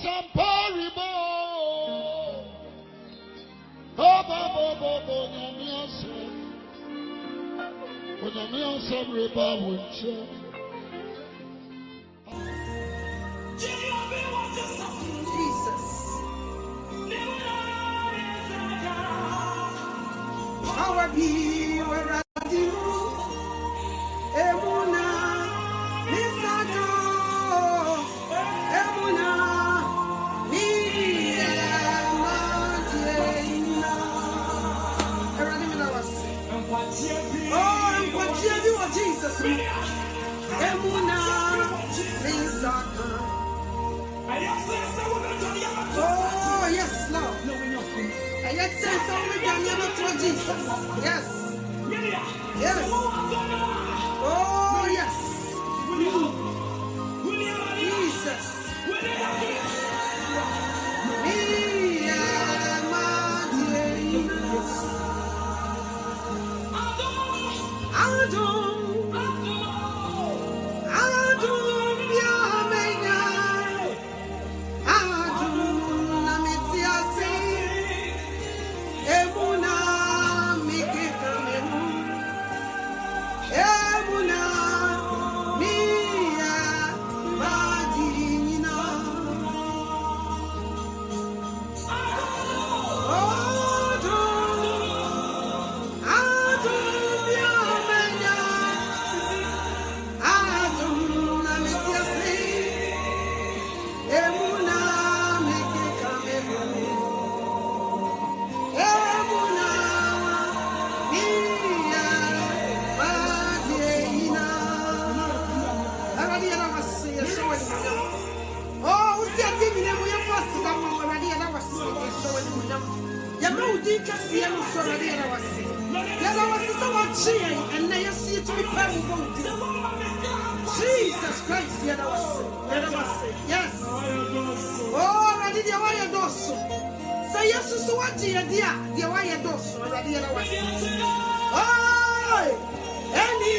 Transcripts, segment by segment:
Samparibo. Baba Jesus. Power be where I do. Emuna, Misado. Emuna, Miyamajena. Oh, and what you are Jesus. Emuna, Misado. Oh, yes, Lord. And yet say something can never throw Jesus. Yes. Yes. Oh, yes. Jesus. Jesus Christ, yes. Oh, ready the wire dosso. Say yes, so what dear, the wire dosso, ready the wire. Oh, any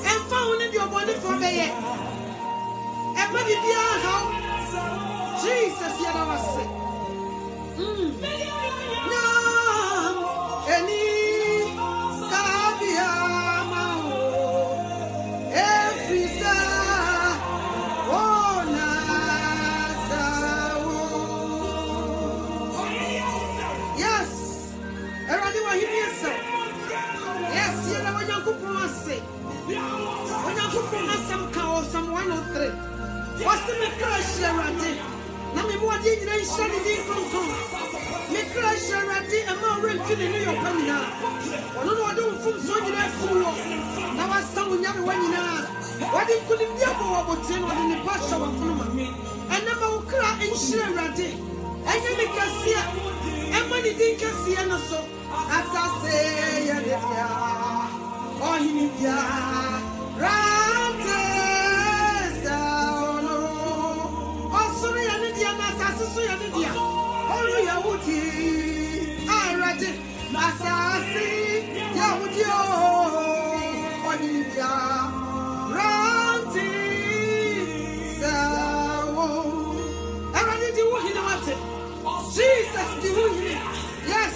and found your body for me. And when you are how Jesus, you know, was sick. No, any Sabiama, every oh, yes, everyone here, sir. Yes, you know what you're going to say. When you're going to some cow, some 103. What's the crash already? Now, me more than you shall be from me crash already, and more rented in your penny. I don't fool so you have fool. Now, I saw when you're one in what you couldn't get over 10 in the pasture of Fluma. And number will cry and share already. And you make us see, and when you think I see, and so. As I say, oh, he needs ya. Rantes, oh, sorry, I need ya. Sorry, I need ya. Oh, you would be. I read it. As I say, you would you. Oh, he needs ya. Rantes, oh, I read you. You know what? Jesus, you. Yes.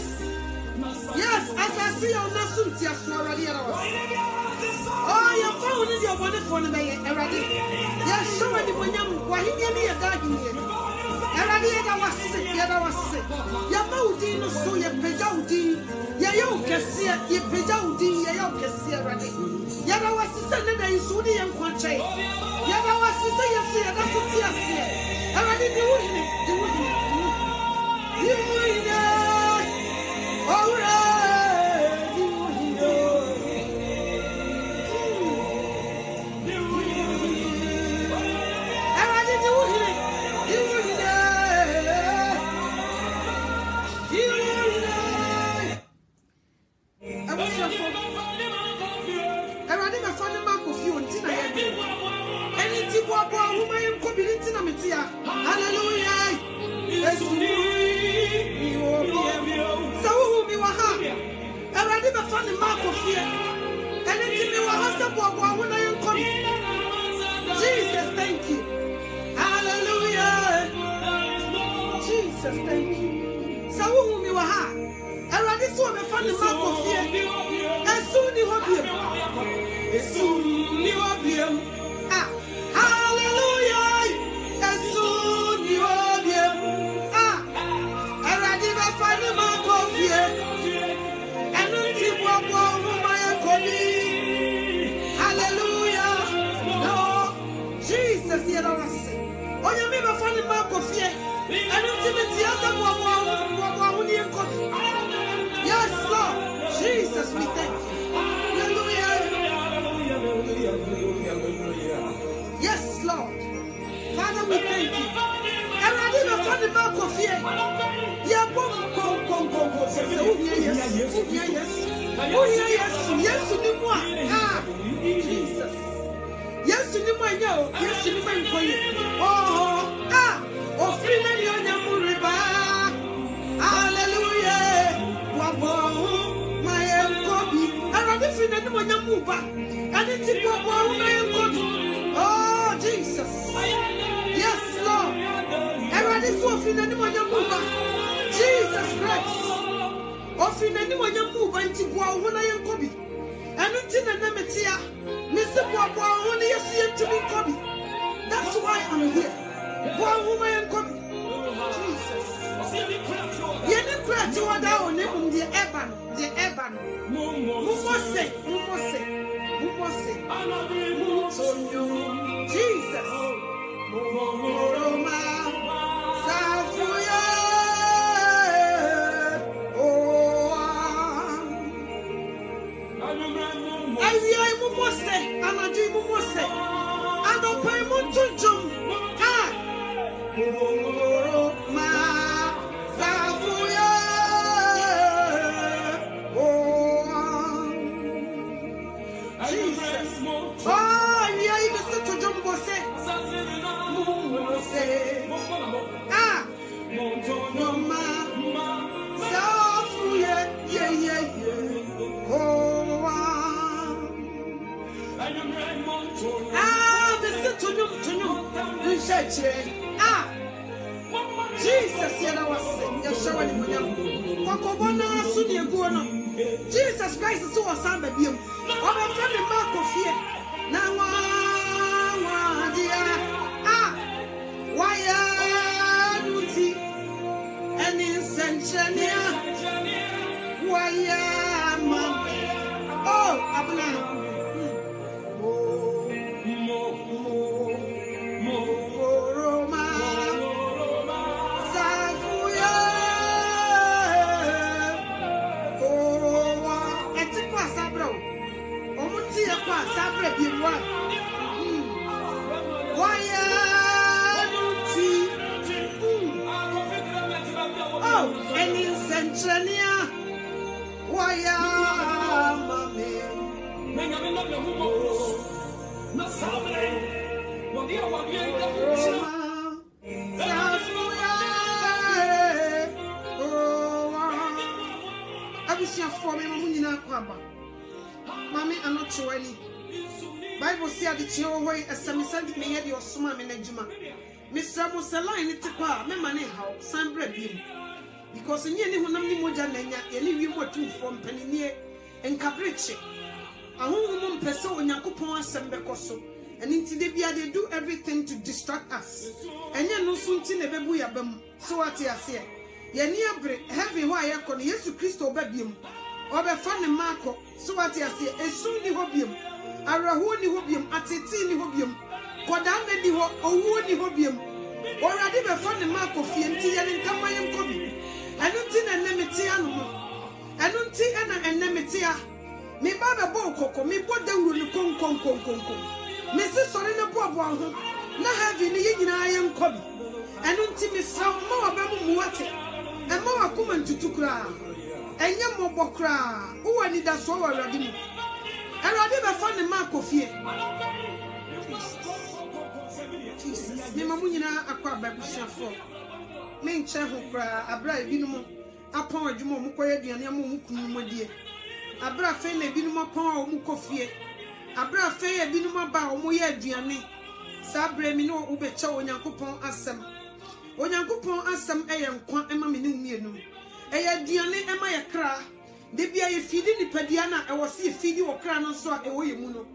Yes, as I see your Nasum Tias already. Oh, you're found in your body for the way already. Yes, so many when you're a dog in here. Already, I was sick, I was sick. Yamudi, no, so you're Pejaudi. Yayoka see it, you Pejaudi, Yayoka see already. Yada was to send the Sudi and Quanche. Yada was to say, yes, that's what you see. Already doing it, you know. All right. funny Marco fear. And it's me what has the boy when I am coming. Jesus, thank you. Hallelujah. Jesus, thank you. So who me were hard. And I just want to find the Marco fear. And soon you will be. Soon you will be. Ah, hallelujah. And soon you will be. Ah, and I didn't find the Marco fear. And until what my hallelujah. No, Jesus, you know what I say. Oh, you never find the Marco fear. And until it's the other one. Yes, Lord. Jesus, we thank you. Hallelujah. Yes, Lord. Father, we thank you. And I didn't find the mark of fear. Yeah, yes. Yes, Jesus. Yes, oh, free me on your river. Hallelujah. My Kobe. And I'm different than when you move back. And it's my Kobe. Oh, Jesus. Yes, Lord. And I'm different than when you move back. Jesus Christ. Offering anyone you move into Boa when I am Kobe. And until the Nemetia, Mr. Boa only you see to be Kobe. That's why I'm here. Boa woman and Kobe. Jesus. You didn't cry to her down on the Eban. Jesus. Jesus, Jesus Christ is so awesome, baby. I'm a friend of Marco Fear. Now, why are you and in Centrania? Why am oh, Abna. Mommy, I'm not sure any. Bible says the children as some sent me at your summer management. Mr. Musaline, it's a car, my money how, some bread him. Because in any one of the Mojanania, any you were two from Peninier and Caprice. A woman person in Yakupon Sembecoso, and in Tidebia they do everything to distract us. And you know soon tin a babuya bum, so what you say. Yania break, heavy wire con Yesu Christo babium. Or the funny Marco, so what you say, a soon the hobium, a rahuni hobium, a titini hobium, Kodame di ho, a woody hobium, or I did a funny Marco Fianti and Kamayam Kobi, and until an nemetiano, and until an nemitia, me baba boko, me bought the wood con. Mrs. Sorena Bobo, not having the yin I am Kobi, and until Miss Sam more about Muate, and more woman to Tukra. And young Mobokra, who I need that so already. And I never found the mark of fear. Jesus, Mamuna, aqua babusha for. Main chair who cry, a bright minimum, upon a jumo, Mukoya, and Yamu, dear. abra fe na binum pon o mu kofie abra fe ya binum ba o mu ye aduane sabre mi no wo beche onyankopon asem eye nkwa ema me ne umienu eye aduane ema ye kra de bia ye fidi nipadia na e wo se fidi wo kra no so a e wo ye mu no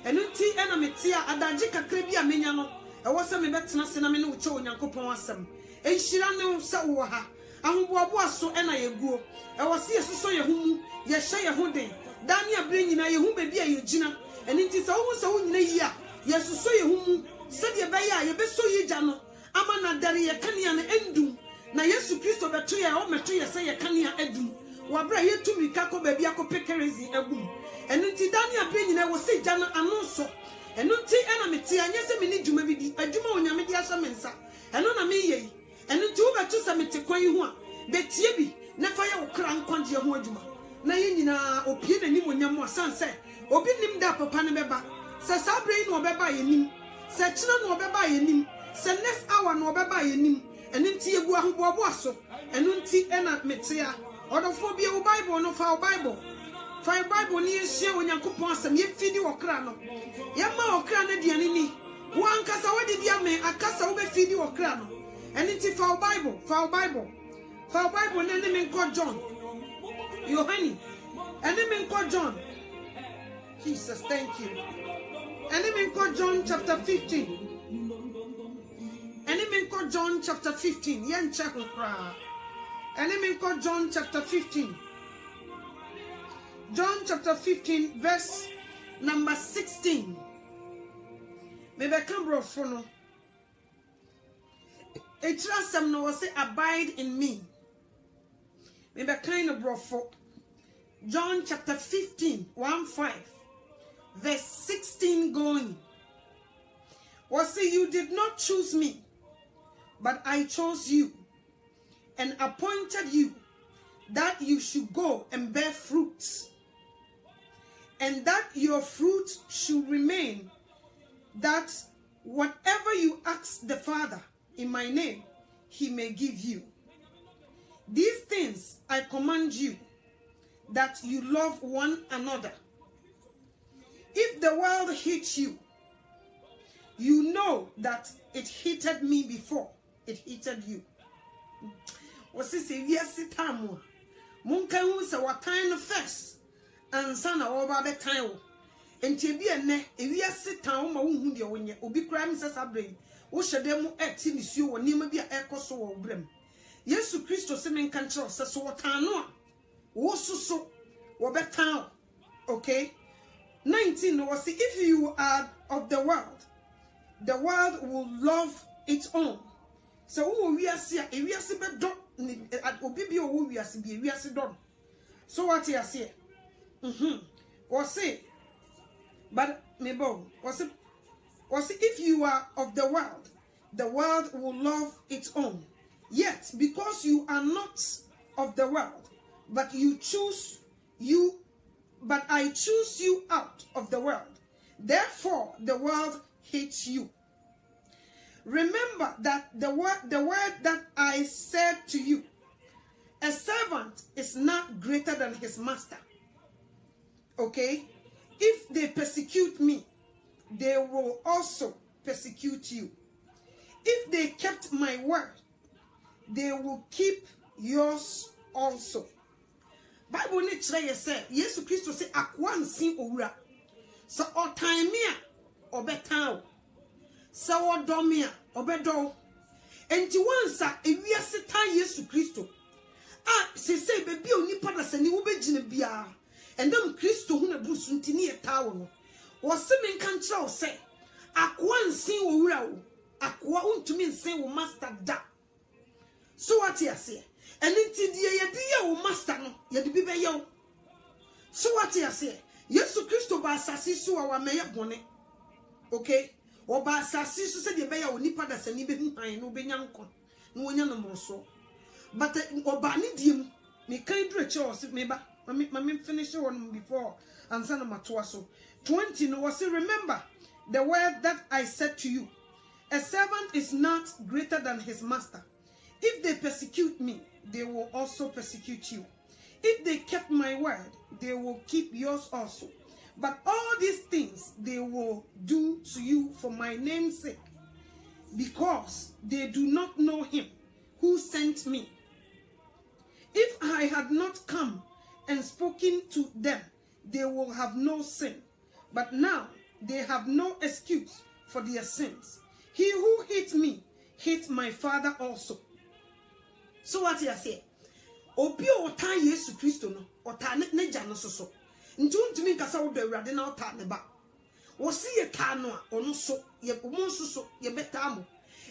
enu ti e na metia adagye kakra bi a menya no e wo se me betena se na me ne wo che onyankopon asem enhyira ne se wo ha ahoboabo aso e na yeguo e wo se yesuso ye humu ye hye ye hoden dani abre nyina ye hu bebi a ye gina enu ti se wo nyina yi a yesuso ye humu se de be ya ye beso ye gya no ama na dare ye kania na endum na Yesu Kristo beto ye o meto ye se ye kania edum wabra ye tumi kako bebi akopekerezi egum enu ti dani abre nyina wo se gya no anonso enu ti ena meti anye se me ni dwuma bi di adwuma onyame di asha mensa enu na me ye enu ti wo beto se meti kwan yi ho a betie bi na fa ye wo kra nkwagye ho adwuma na ye nyina opie na nim onyam asanse obi nim da papa ne beba se sabre no beba ye nim se kina no beba ye nim se next hour no beba ye nim enu ti egu ahoboabo aso enu ti ena metia odofo bia wo Bible no fa Bible ni ehia onyankopon asem ye fidi okra no ye ma okra na diane ni wo ankasa wodi dia me akasa wo be fidi okra no eni ti fa Bible na ne me nko John Yohani eni me nko John Jesus thank you eni me nko John chapter 15 eni me nko John chapter 15 yen check okra eni me nko John chapter 15 John chapter 15 verse number 16. Maybe come bro for no. A trust no was say abide in me. Maybe kind of bro for John chapter 15 1:5 verse 16 going. Was say you did not choose me, but I chose you and appointed you that you should go and bear fruits, and that your fruit should remain, that whatever you ask the Father in my name, he may give you. These things I command you, that you love one another. If the world hates you, you know that it hated me before it hated you. What's this? Yes, it time. Munka hu se watan no first ansa na wo ba betan wo enti bi ene ewiase tan wo ma wo hu de wonye obi kra mi sesa brain wo hyede mu eti nisuo wo nima bi a ekoso wo brem Yesu Kristo se men kan kire se so watan no a wo suso wo betan. Okay, 19 was say if you are of the world will love its own. So wo wiase a ewiase be do obi bi owo wiase bi wiase don. So what you say? Was say, but mebo was if you are of the world will love its own. Yet because you are not of the world, but I choose you out of the world. Therefore the world hates you. Remember that the word that I said to you, a servant is not greater than his master. Okay? If they persecute me, they will also persecute you. If they kept my word, they will keep yours also. Bible ni kire say Jesus Christ say akwansin owura. So otan me a obetan. So odomi a obedo. Enti wansa ewiase tan Jesus Christo. Se say bebi onipa da sani wo begine bia. Endem Kristo hu na brusu ntini eta wo no. Wo se men kan kire wo say akwansin owura wo. Akwa untumi nsen wo master da. So what you say? And inti die ye di wo master no ye di bi be ye wo. So what you say? Yesu Kristo ba asasi so wa meye bone. Okay? Oba asasi so se de be ye wo nipa da sani be hu han no be nya nkon. No wonya no mroso. But oba ni diem me kan dure che o se me ba. Mami finish one before answer no matoa so. 20 no was say remember the word that I said to you. A servant is not greater than his master. If they persecute me, they will also persecute you. If they kept my word, they will keep yours also. But all these things they will do to you for my name's sake, because they do not know him who sent me. If I had not come and spoken to them, they will have no sin. But now they have no excuse for their sins. He who hates me hates my Father also. So what you say? Obi ota Yesu Kristo no, ota ne gya no so. Ntumi nkasa wo do Awurade na ota ne ba. Wo si ye ta no a ono so, ye omo so ye beta mo.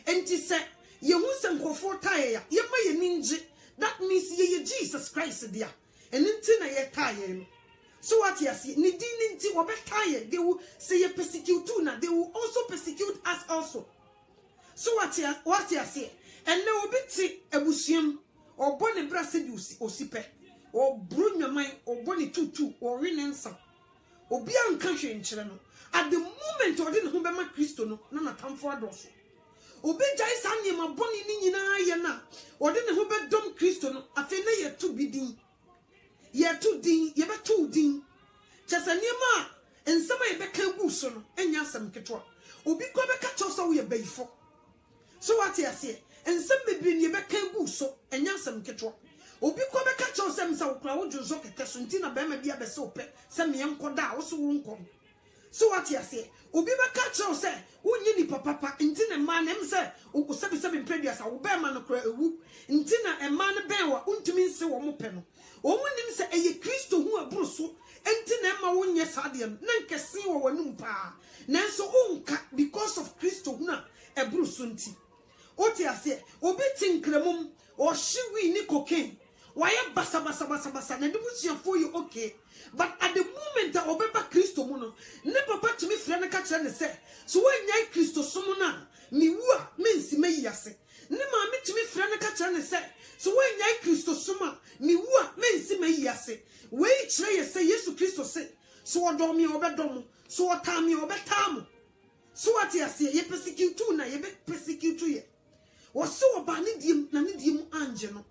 Enti se ye hu se nkofo ta ye ya, ye ma ye ninje. That means ye Jesus Christ dia. And nti na ye ta ye no. So what you see, ni di nti wo beta ye, they will say ye persecute too na, they will also persecute us also. So what you see, and na obi ti ebusuam or bone brase di osipe or brunya mai or bone tutu or renensa obi anka hwe nkyere no. At the moment odi ne ho be ma Kristo no na natamfo adoso obi jai sa niema bone ni nyina ye na odi ne ho be dom Kristo no afi na ye tu bidin ye tu din ye be tu din chesa niema ensema ye be ka gu so no enya asem ketwa obi ko be ka choso wo ye beifo. So what you say? And some maybe you back can so and yansam ketwa. Obi ko be catch us some so crowd jo ketesuntina be ma bia be so pe some yam koda wo so won kom. So what you say? Obi be catch us say wonyi ni papa ntina man em say wo sabi previous wo be ma no kra ewu ntina e man be wa untumi nse wo mo pe no. Wo nim say eye Kristo hu aburu so ntina ma wonye sade no na nkese wo wanum pa. Nanso unka because of Kristo hu na eburu so nti. Oti ase obi tinkremum o shiwi ni cocaine why basa na debusia for you okay, but at the moment that obeba Kristo mu no ne papa timi frɛ ne ka kyerɛ ne sɛ so when nyai Kristo so mu na mi wu a mensi meyi ase ne ma me timi frɛ ne ka kyerɛ ne sɛ so when nyai Kristo so mu mi wu a mensi meyi ase we kyerɛ ye sɛ Yesu Kristo se so odom mi obedom so otam mi obetam so what you say ye persecute na ye be persecute ye. Wose obani diem na ne diem anje no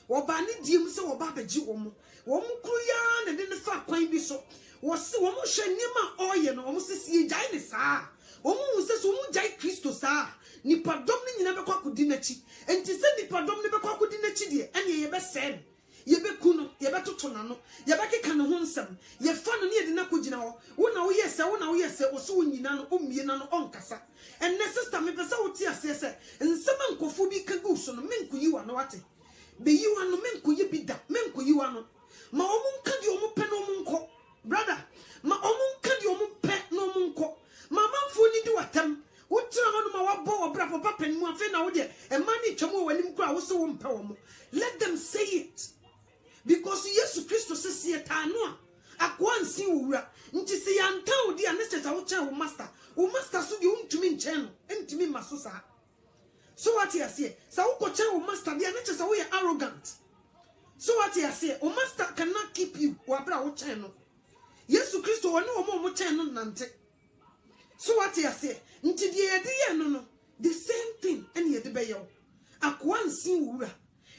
obani diem se oba beji womo kruya na de ne fa kwan bi so wose womo hwe niema oye no womo sisi jai ne saa womo se so womo jai Kristo saa nipadom ne nyina bekwa kodi nachi enti se nipadom ne bekwa kodi nachi de ene ye be sen ye be kuno ye be toto na no ye be keka ne ho nsem ye fa no ne ye de na kogina ho wo na wo yese wo so nyina no omie na no onkasa. And the sister me pesa oti asese nsema nkofo bi kagu so no menko yiwa no wate be yiwa no menko ye bida menko yiwa no ma omunka di omupe no omunko brother ma omunka di omupe no omunko ma manfo ni di watam wotra ho no ma wabo obra papa panimu afi na wo de e ma ni twamo wanim kura wo so wo mpe wo mo. Let them say it, because Jesus Christ says ye ta no akwansi wura nti se yanta odi a ne cheta wo chen wo master so di untumi nchen no entumi maso sa. So what you say sa wo ko chen wo master dia ne chesa wo ye arrogant. So what you say o master cannot keep you wa bra wo chen no Yesu Kristo woni wo mo chen no nante. So what you say nti die ye de no the same thing ene ye de be yo akwansi wura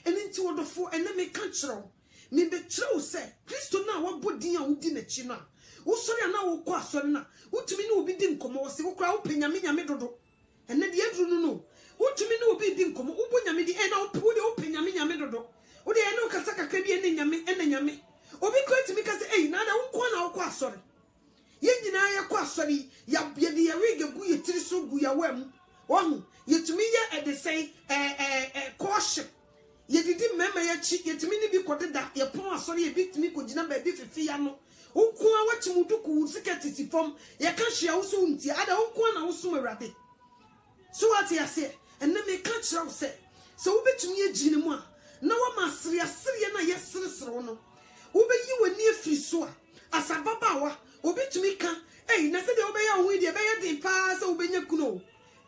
ene nti wodofo ene me ka kyerɛw me be kyerɛw sɛ Kristo na wo bodin a wodi na chi na wo sori na wo kɔ asɔre na wotumi ne obi di nkomo wo se wo kra wo penyame dodo ene de aduru no wotumi ne obi di nkomo wo bonyame di na wo penyame dodo wo de ene kasa kakra bi ene nyame obi kra timi kasa na da wo kɔ na wo kɔ asɔre ye nyina ye kɔ asɔre ya de ye rege gu ye tiri so gu ya wam wo yetumi ye e de say caution ye didi mema ye chi yetumi ni bi kodeda ye pon asɔre ye bitumi kogina ba bi fifi ya no ukwu wachimuduku siketiti fom ye ka hia wo so nti ada ukwu na wo so Awurade. So what you say and na me ka kyerɛ wo sɛ so wo betumi agine mu a na wo ma asere na ye seresere no wo be yi wani afiri so a asababa wo betumi ka na se de wo be ya ho de be ya din pa se wo benya kuno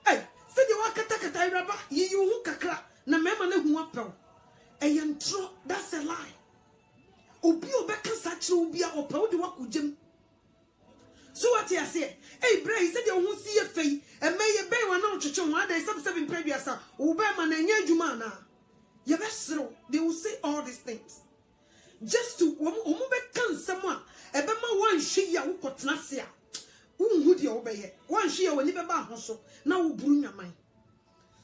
se de wa kata iraba yi wo kakra na mema na hu apɛw yentro. That's a lie. Obi obeka sachi obi a opa odi wakugem. So what you say bra he said you hu see ye fei ye be wa na otwetwe ho ada 77 previous wo be ma na nya adwuma na ye be sero. They will say all these things just to omu beka nsɛm a ɛbɛma wanhwe ya wo kɔtena se a unhu de obeye wanhwe ya wani bɛba ho so na wo buru nyaman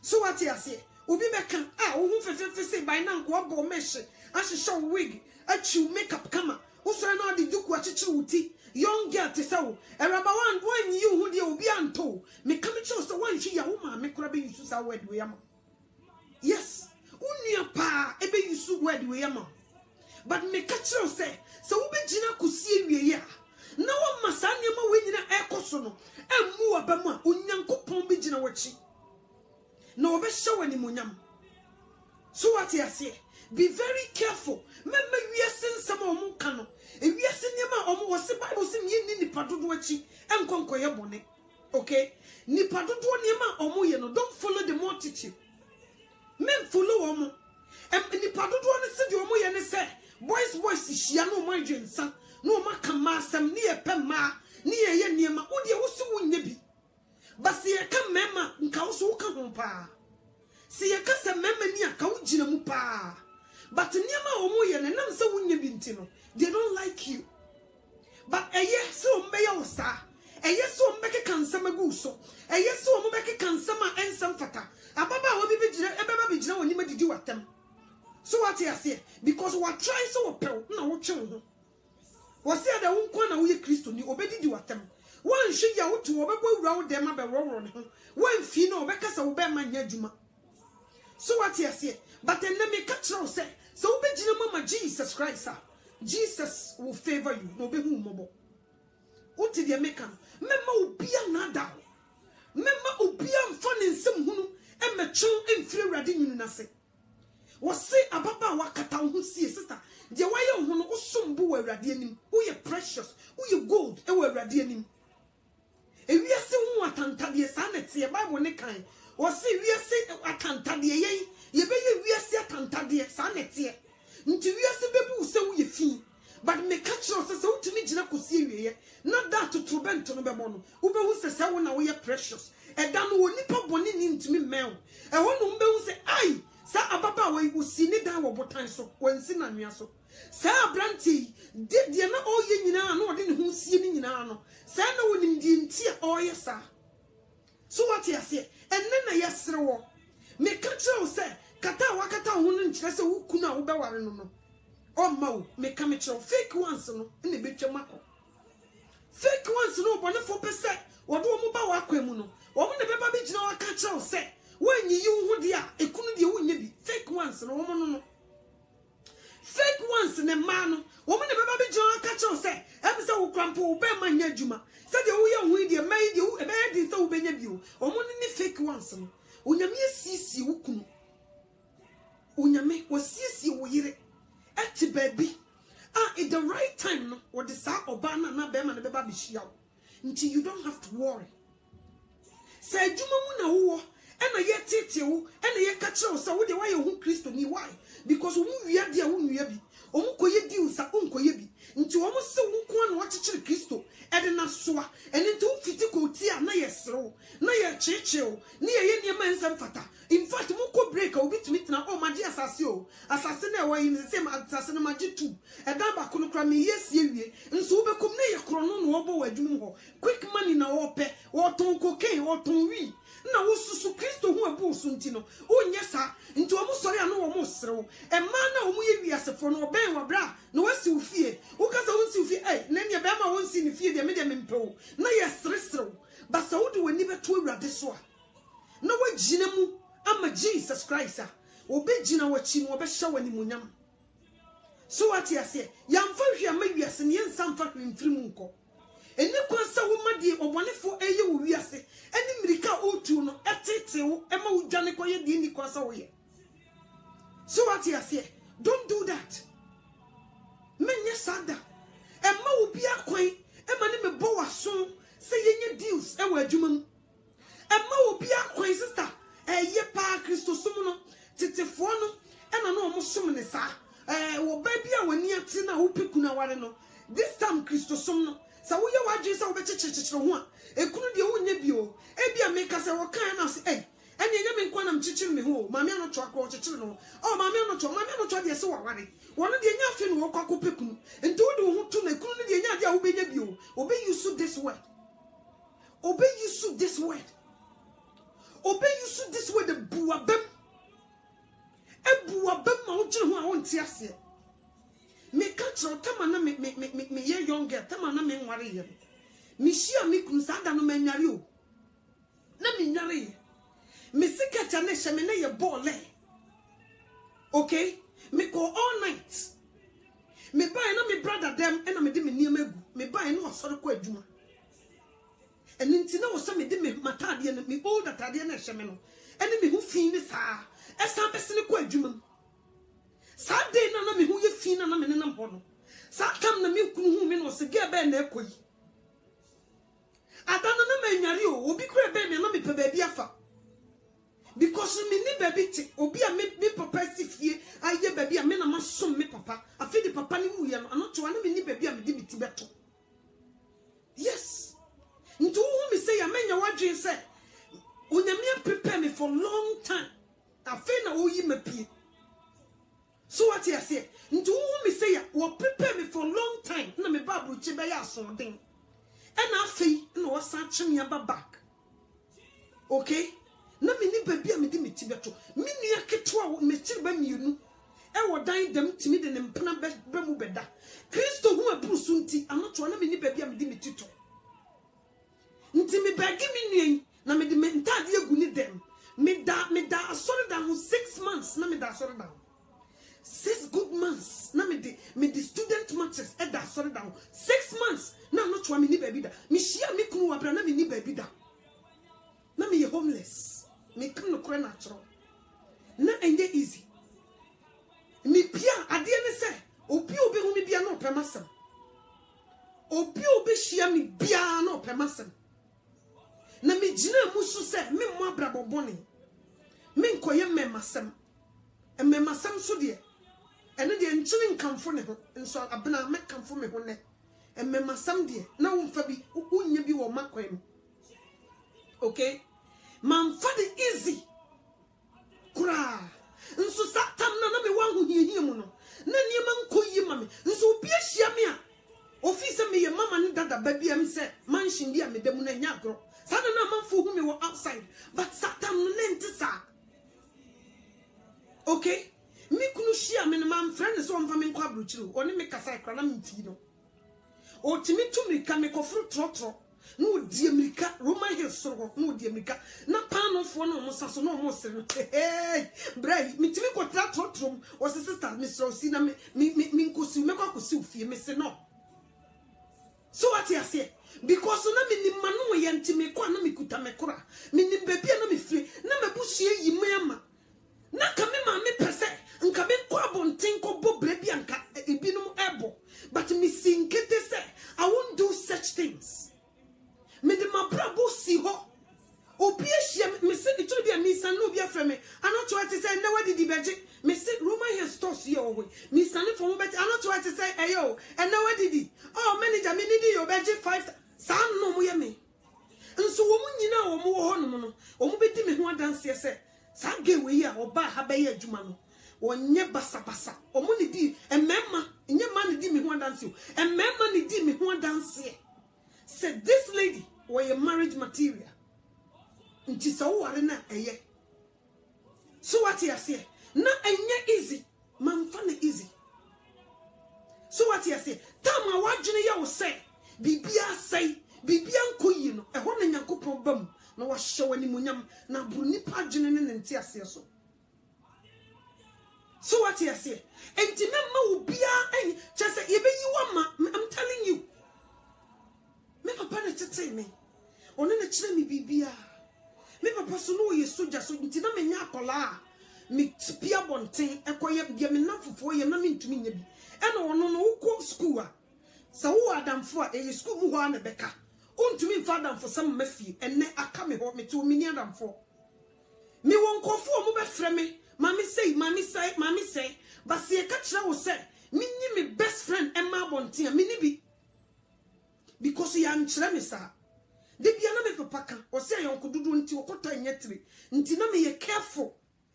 so what you say obi beka wo hu fefefe se by na nko abo mehye ahyehyɛ wig achiw makeup kama wo so na de duku akyekye wuti young girl te sawo eraba wan yi hu de obi anto me kam kyerɛ so wanhwe ya wo ma me kora be yusu sa word we am yes unia pa ebe yusu word we am but me ka kyerɛ so wo be gina kosie wie ya na wo ma sa nneɛma we nyina ekoso no emu aba mu a onyankopɔn be gina wachi na wo be hyɛ wani monyam so what you say be very careful memma wiase nsɛm a ɔmo ka no wiase nneɛma a ɔmo wɔ se Bible se me ni nipa dodo achi enkonkoyɛ bone okay nipa dodo nneɛma a ɔmo yɛ no don't follow the multitude men follow ɔmo nipa dodo no se de ɔmo yɛ ne sɛ boys hyia no ɔmo adwensa no ɔmo aka ma asɛm ne yɛ pɛ ma ne yɛ nneɛma wo de wo se wo nya bi basi yɛ ka mema nka wo so wo ka ho pa si yɛ ka sɛ mema ni aka wo gina mu pa but nneɛma a ɔmo yɛ ne nam sɛ wo nya bi nti no they don't like you but ɛyɛ sɛ ɔmo bɛyɛ wo saa ɛyɛ sɛ ɔmo bɛkeka nsɛm agu so ɛyɛ sɛ ɔmo bɛkeka nsɛm a ɛnsɛm fata ababa a wɔbi bɛgyina ɛbɛba bɛgyina wɔ nim adidi watam so what you say because what try so wɔpɛw na wo twe wo ho wɔ se ada wo nkwa na wo yɛ Kristo ni obɛdidi watam wan hwe ya wo to wɔbɛbɔ wura wo dem abɛworɔworɔ ne ho wan fi na wɔbɛkasa wo bɛma nya adwuma so what you say but then me ka kyerɛw sɛ sɛ wo bɛgyina mama Jesus Christ Jesus will favor you no be hu mobo uti de meka memma obia nada memma obia mfa ne nsem hunu emetwe emfiri awurade nyinu nase wo se ababa wakata wo sie sister de waye ho no osombo wa awurade anim wo ye precious wo ye gold e wa awurade anim ewiase hu atantade sa na tie Bible ne kan wo se wiase atantade ye be ye wiase atantade sa na tie nti wiase bebu se wo ye fi but me catch us so utimi gina kosie wiye na that to trobento no bebo no wo be hu se wo na wo ye precious e da no woni pa boni ni ntimi mel e ho no be hu se ai sa ababa wo usi ni dan wo botan so wansi na nwia so sa abranti de na oye nyina na ode ne hu sie ni nyina no sa na wonim di nti a oye sa so what you say enne na yesre wo me catch us say kata wakata ho no nkyere se wo kuna wo be ware no no o ma wo me ka me kyerɛ fake ones no ne betwa mako fake ones no bone fo pese wo do mo ba wa kwam no wo mo ne beba be gyina wa ka kyerɛ se wanyi yi ho de a ekunu de wo nya bi fake ones no wo mo no fake ones ne ma no wo mo ne beba be gyina wa ka kyerɛ se e be se wo krampo wo be ma nya adwuma se de wo ye ho de mai de wo e be de se wo be nya bi wo mo ne fake ones no onyame asisi wo kunu onyame wasisi wo yire at baby at the right time no what the sa obana na be ma na beba be hia until you don't have to worry say adwuma mu na wo e na ye tete wo e na ye ka kire wo sa wo de wa ye hu Kristo ni why because wo mu wia de wo nwia bi o mu koye di usa o nkoye bi nti wo mu se wo ko na wa kire Kristo e de na soa ene nti wo fiti ko ti a na ye sero na ye chechewo na ye niema nsam fata in fact mo ko break a obi tumi tena o magi asase o asase na we yin se ma asase na magi tu e da ba kono kra me yesie wie nso wo bekom na ye krono no obo wadwum ho quick money na wo pe wo ton cocaine wo ton wi na wo susu Kristo hu abu so nti no o nya sa nti wo mo sori ano wo mo serew e ma na wo mo ye wi asefo no oben wa bra na wasi wo fie wo ka sa wo si wo fie na ne be ma wo si ne fie de me mpew na ye sereserew ba sa wo de wani beto awurade so a na wo gina mu ama Jesus Christ obe gina wachi no obe hye wani munyam so what you say yamfa hwia ma wiase ne nsam fa hwimfiri mu nko eni kwansa wo made obonefo eye wo wiase eni mirika otu no etete wo ema wo dwane koye de ni kwansa wo ye so what you say don't do that menye sada ema wo bia kwan ema ne me bo waso se yenye deals e wa adwuma mu ema wo bia kwan sister ye pa Kristo som no tetefo no ena no mo som ne sa wo ba bia wani ati na wo peku na ware no this time Kristo som no sa wo ye wadwe sa wo be kyekyekyere ho a ekunu de wo nya bio e bia me ka se wo kan na se and you never inquire am chiching me who, mammy no truck or chichino. Oh, mammy no truck, yes, so worry. One of the nothing will cock picum, and do to the couldn't the Yadia obey you. Obey you suit this word. Obey you suit this word. Obey you suit this word, the buabem. A buabem, my children who I want to see. Me catch or tamana me ye young girl, tamana me worry. Me share me kunsada no menyario. Na me nyare. Me sika chane shemene ye ball. Okay? Me go all night. Me buy na me brother them and me di me niam egu. Me buy no asori ko adwuma. And nti na wo se me di me matade na me old atade na hye me no. Ene me hu fin ni saa. Esa bese ne ko adwuma. Saa day na me hu ye fin na me nenam ho no. Saa kam na me kunu hu me no se ge be na ekoyi. Adana na me nyare o obi kura be me na me pe ba bi afa. Because me ni baby ti obi a me papa sifie aye baby a me na masom me papa afi di papa ni wuye no anoto na me ni baby a me di miti beto. Yes, nti wo me say ya menya wadwen say onyame prepare me for long time afi na wo yi mapie. So what you say nti wo me say ya wo prepare me for long time na me ba brochi be ya so den and afi na wo san chim aba back. Okay, na me ni baby a me di meti beto me nua ketwa me tiri ba mienu e wo dan dem timi de ne mpena be mu beda Kristo hu aburu sunti anoto na me ni baby a me di meti to nti me bagi me nua na me di mentade egu ni dem me da asori down 6 months na me da asori down 6 good months na me di student matches e da asori down 6 months na anoto me ni baby da me shia me kunu wabra na me ni baby da na me homeless. Me come no kura natural. Na enye easy. Me pia ade ne se obi hu me bia no pemasem. Obi shia me bia no pemasem. Na me gina musu se me mo abrabo boni. Me nkoye memasem. Memasem so de. Ene de nchiri nkamfo ne ho. Nso abena me kamfo me ho ne. Memasem de. Na wo mfa bi unye bi wo makwem. Okay? Man fadi easy kura nso satam na me wan hu hiehie mu no na niema nkoyi ma me nso obi ahia me a office me ye mama ni dada ba bia me se mansion dia me demu na nya agro sada na manfo hu me wo outside but satam no nenti sa. Okay, me kunu hia me na man friend so mfa me nkwa abrochiro oni me kasa ekra na mti no o timi tumri ka me kofru trotro no di America Roman Hills so no di America na pano fo no mo saso no mo sere hey brai mitimi ko tratrom o sister me so si na me nkosi me kwa kosi ofie me se no. So what you say because na me ni manu ye ntimi kwa na me kuta me kora me ni baby na me fie na me busie yi me ama na ka me ma me pese nka me kwa bonten ko bo brebi anka ebinum ebo but me sinkete say I won't do such things. Me de ma brabo si ho obi ehia me se ituru bia mi san no bia freme anoto ati say na wadi di beje me se Roman Hills stores here owe mi san for mo beje anoto ati say eyo and na wadi di oh manager me need your beje 5 san no mo ye me nso wo mu nyina wo mo ho no no wo mo bedi me ho adanse se sa ge we ya oba ha ba ye adwuma no wonye basabasa wo mo ni di emema nye ma ni di me ho adanse o emema ni di me ho adanse. Said this lady were your marriage material. And she saw what na eye. So what you say? Na enye easy. Man funny easy. So what you say? Tama wajine ya wo say. Bibia say. Bibia nko yi no. E ho na Nyankopon bam. Na wa hyew ani munyam. Na buru nipa dwene ne nti ase so. So what you say? Enti memma wo bia en. Chese ye be yi wa ma. I'm telling you. Me papa na tete me ona na kire me bibia me papa so no ye soja so nti na me nya akola me tipia bonten ekoye bia me na fofo ye na me ntumi nya bi e na ono no uko school a sa wo adamfo a e school mu ho na beka ontumi mfa adamfo sam mafie enne aka me ho me to me ni adamfo me won kofo mo be frɛ me mami say but se ka kire wo say me nyi me best friend Emma bonten me ni bi because you am chire me sa de bia na me papa kan o se yon kodudu nti okota nyetri nti na me ye careful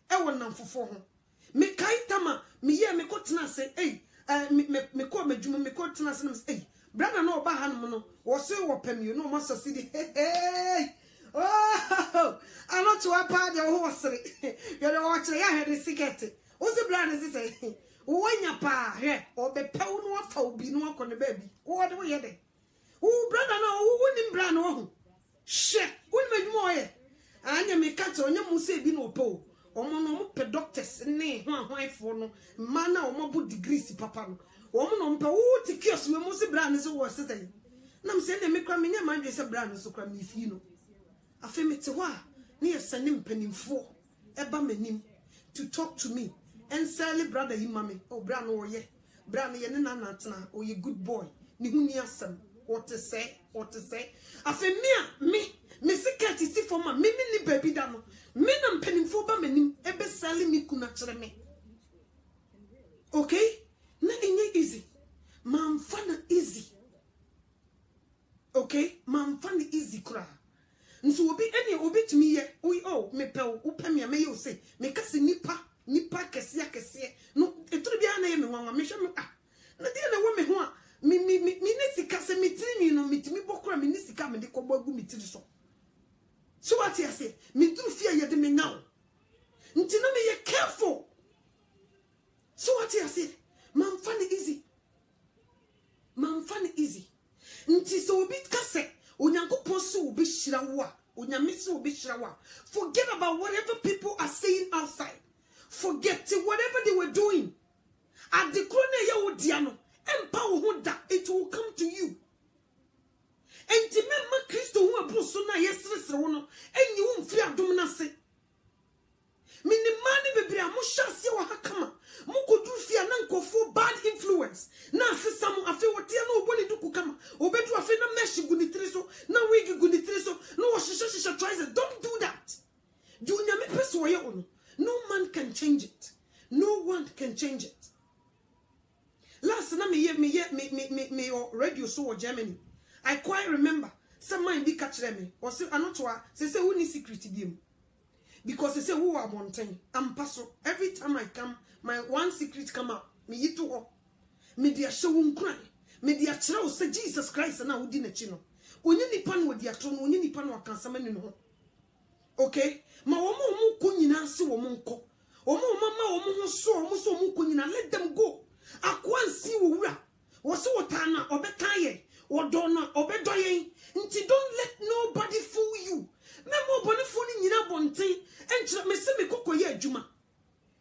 e wonam fofo ho me kaitama me ye me kotena se me ko madwuma me kotena se na brother no ba hanum no wo se wo pamio no mo sosidi oh ana to apa de ho sere you know what ya head secret wo se brother say wo nya pa he obepew no afa obi no akone baby wo de wo ye de wo brother no wo nim brother no ho she wo ni madwuma oye anya me kata onya mu se bi no po omo no mo pe doctors ne hwanfo no ma na omo bu degrees papa no omo no mpa wo tikios we mo se brother so wo se say nam se ne me kwa me nya mandwe se brother so kwa me fi no afi me te wa ne yesane mpanimfo eba manim to talk to me and say brother yi mame oh brother no ye brother ye ne na natena oh ye good boy ni hu ni asem what to say afi me secret si for ma me ni baby da no me na mpanimfo ba manim ebe sale mi kuna kire me okay na enye easy man fana easy okay man fana easy kra nso obi ene obi tumi ye oh me pe o pam ya me yo say me kase nipa kese no eturu bia na ye me wanwa me hwe me na dia na wo me ho a mi ne sika se me tiri no mitimi bokura me ne sika me de kobo agu me tiri so what you say me do fear ye de me now nti na me ye careful so what you say man find it easy nti so obi kase onyankopon so obi hira wo a onyame so obi hira wo a forget about whatever people are saying outside forget whatever they were doing at the corner ye wo dia no empower who that it will come to you enti memma Kristo hu abuso na yesresre wo no enyi wo mfiri adom na se minimani bebre amushase wo hakama mukodu fia na nkofo bad influence na asesam afi wote na oboni duku kama obedu afi na mesh gunitri so na wig gunitri so no wo shisha tries it. Don't do that. Do nyame pese wo ye ono. No man can change it. No one can change it. Last na me radio so or Germany. I quite remember some mind be catch them or say anotwa say who ni secret bi because they say who are mountain I'm paso every time I come my one secret come out me yitu ho me dia show nkran me dia kire say Jesus Christ na wodi na chi no onye nipa no wodi atro no onye nipa no akansama ni no okay ma wo mo ko nyina se wo mo nko wo mo mama wo mo so mo ko nyina let them go akwansi wo wura wo se wota na obekan ye wo do na obedoyen nti don't let nobody fool you memo boni fool ni nyina bonten enchira me se me kokoye adwuma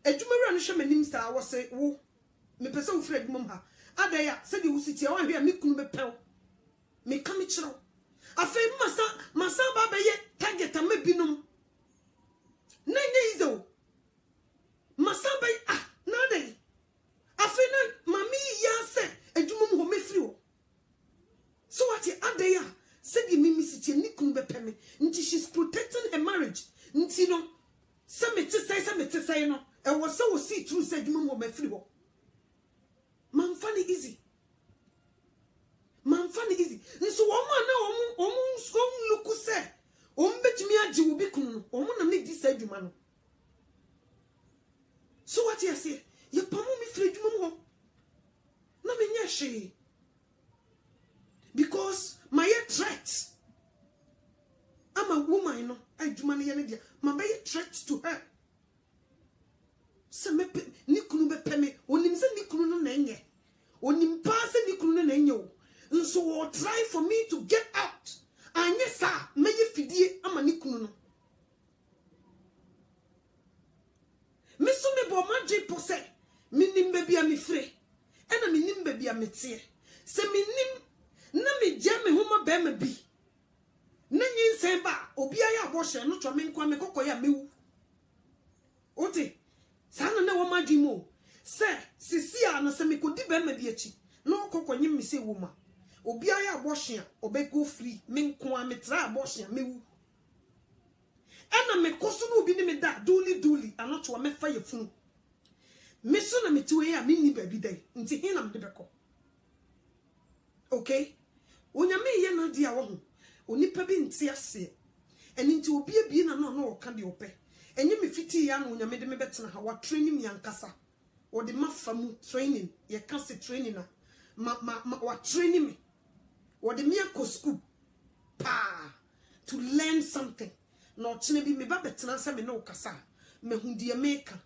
wura no hwe manim sa wo se wo me pese wo fira adwuma ha adaya se de wo sitia wa hwe a me kunu be pew me ka me kiro afei masa ba be ye target am binom na nye izo masa ba na dey afei na mami ya se adwuma ho me firi wo so what adaya said the mimi sitia ni kunu be peme nti she's protecting her marriage nti no se me te say no e wo se wo see true say adwuma ho me firi wo man funny easy nso wo ma na omu look say betimi agi wo bi kunu omu na me di say adwuma no so what you say ye pamu mi firi adwuma ho na me nya hwe because my threat I'm a woman no adwuma ne ye ne dia my be threat to her se me ni kunu be peme onim se ni kunu no na enye onim pa se ni kunu no na enye o nso wo try for me to get out anye sa me ye fidie ama ni kunu no me so me bo madje pose minim be bia me frɛ ena minim be bia me tie se minim na me gya me homa be ma bi na nyinsen ba obi aye abɔhye no twa me nkwa me kokoya mewu ote sana na wo madwe mo se sisi a no se me kodi be ma bi achi no kokonye me se wo ma obi aye abɔhye a obego free me nkwa me tra abɔhye mewu ena me koso no obi ni me da duli anoto me fa ye funu me so na me tiwe a me ni ba bi dai nti hin na me de beko okay onyame ye na dia wo ho onipa bi nti ase and into be a being no can you pay. And you me fiti yan when you made me better how what training me and cassa or the mafamu training, ye can't say training what training me or the miracle school pa to learn something. Not maybe me better me no cassa me hundia maker.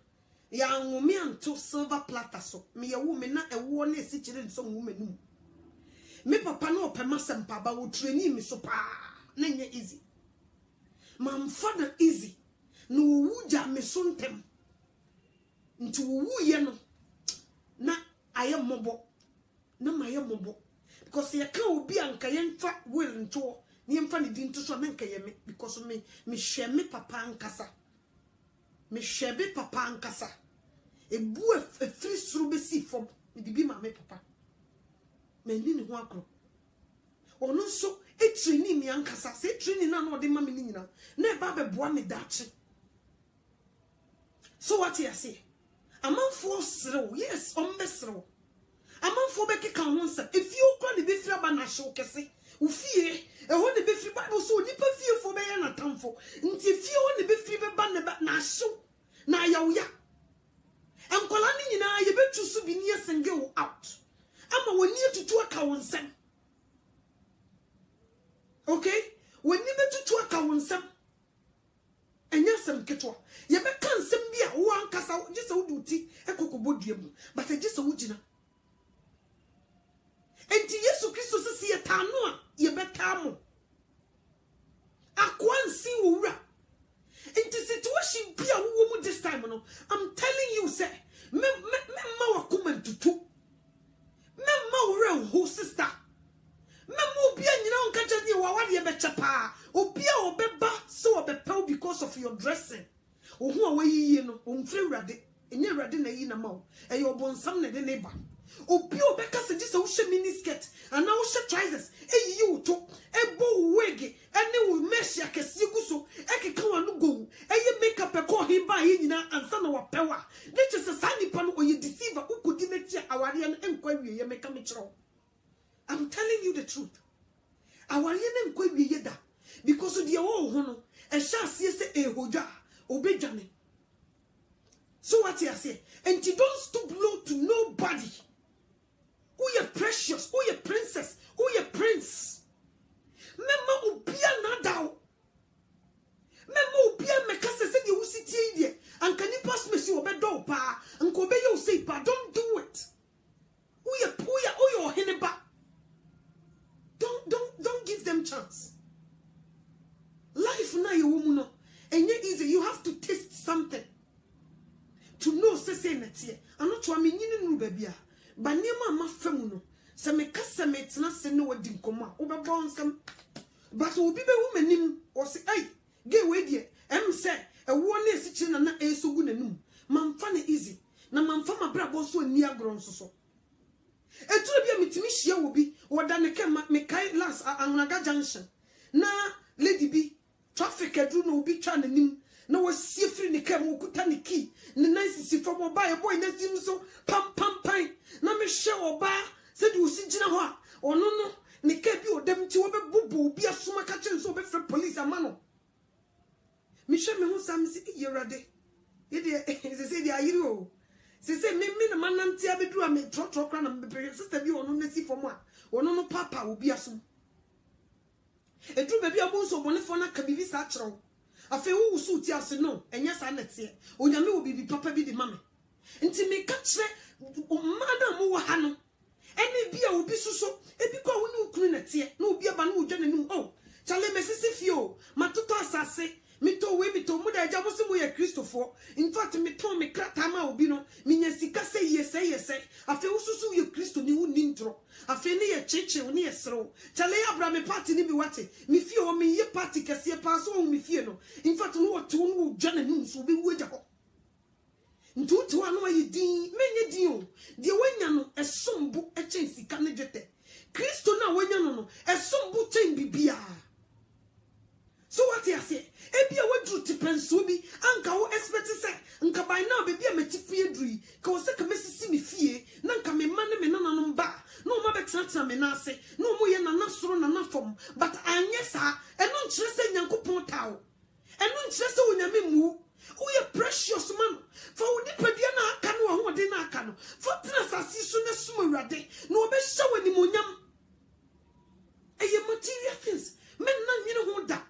Ya me anto silver platter so me a woman na a one situation some woman. Me papa no pe masempa ba wo training me so pa na nya easy. Mam father easy. No wuja me sontem. Nti wu ye no na aye mobo. Na maye mobo. Because ye ka obi anka ye mfa will nto ni mfa ne din to so na nka ye me because me hwe me papa ankasa. Me shebe papa ankasa ebu efiri suru besi fom me di bi ma me papa me ni ne ho akro ono so e training mi ankasa se training na no de ma me ni nyina na e ba be boa me dache. So what you say amanfo srew yes ombe srew amanfo be keka ho nsa if you kwa ne be fira ba na hye kese ufie e ho ne be firi ba no so nipa fie fo be ya na tamfo nti fie ho ne be firi be ba ne ba na hye na yawya enkola ni nyina ye betu so bi ne senge wo out ama woni etutu aka wo nsem okay woni betutu aka wo nsem enya sem ketwa ye be kan sem bia wo ankasa gise wo duti ekokobodua mu but gise wo gina enti Yesu Kristo sisi ye tano a ye be tamo akwansi wo wura. In the situation be a woman this time, no. I'm telling you, say, me wa kuma tutu. Me real ho sister. Me be you know catch you wa wadi be chapa. Obia obeba so obepel because of your dressing. Ohu awe yi no, omfre rade. Enye rade na yi na ma o. E yo bonsam na de neighbor. Obi obeka se gise wo hwe mini skirt and now hwe trousers e yi wo to e bo wig ene wo mesh akesi guso e keka wanu go e ye makeup e ko hin ba yi nyina ansa na wa pewa ne chese sanipa no oye deceiver ukudi na tia aware no enkwa wie ye meka me chiro. I'm telling you the truth. Aware no enkwa wie ye da because de wo ho no e sha asie se e hoja obedwane. So what you say? And you don't stoop low to nobody. Who you precious? Who you princess? Who you prince? Mema ubia nadao. Mema ubia mekase se you sit here and can you pass me si obedo pa and kobe you say pa don't do it. Who you hineba? Don't give them chance. Life na you woman and yet easy you have to taste something to know say netie. I'm not to me nyini babia. Ba niema ma famu no se me kasa metena se ne wadi nkoma obebo nsam but obi be wu manim o se ai ge we die em se ewo na esichi na esogu nanum mamfa na easy na mamfa mabrabo so ani agro nsoso eturu bia mitimi hia wo bi woda ne kema me kai last Anwaga junction na lady bi traffic edru na obi twa nanim na wasie free ne kam okuta ne key ne nice si from oba boy na dim so pam na me hwe oba se de osi gina ho a ono no ne ka bi odam ti wo be bubu bi asoma ka chen so be free police amano me hwe me ho sam si yerade ye de se de ayiri o se me na mananti abedu a me trotro kra na me sister bi ono na si from a ono no papa obi asom edru be bi abonso bonefo na ka bibi sa kyerew afi wo wusu ti ase no enya sa nete onyame wo bibi papa bi di mame nti me ka kire madam wo ha no eni bia obi suso ebi kwa wo ni ukunu nete na obi aba no odwa nanum oh chale mesisi fio matoto asase mito we mito mu da ja mo se mo ye Christopher in fact mito me krata ma obi no minya sika se yese afi wo susu ye Christo ni wo ni ntro afi ni ye cheche wo ni ye sro chale abra me party ni bi wate mi fie o mi ye party kese pa so o mi fie no in fact no wo to no dwa nanum so be wo ja ho ntutu anu ayi din menye din o de wanya no esombu echen sika ne dwete Christo na wanya no esombu chen bibia. So what you say? Ebia wadru tipenso bi anka wo expect say nka by now baby a meti fie dri ka wo se ka mesisi me fie na nka me ma ne me nananom ba no ma betata me na ase no mo ye na nasoro na nafom but anye sa eno nkire se nyankopon ta how. And when she said, when you move, oh, precious man. For Nipadiana canoe, who did not canoe. For Trasasi sooner summer day, no best show any monium. A material things, men none you know that.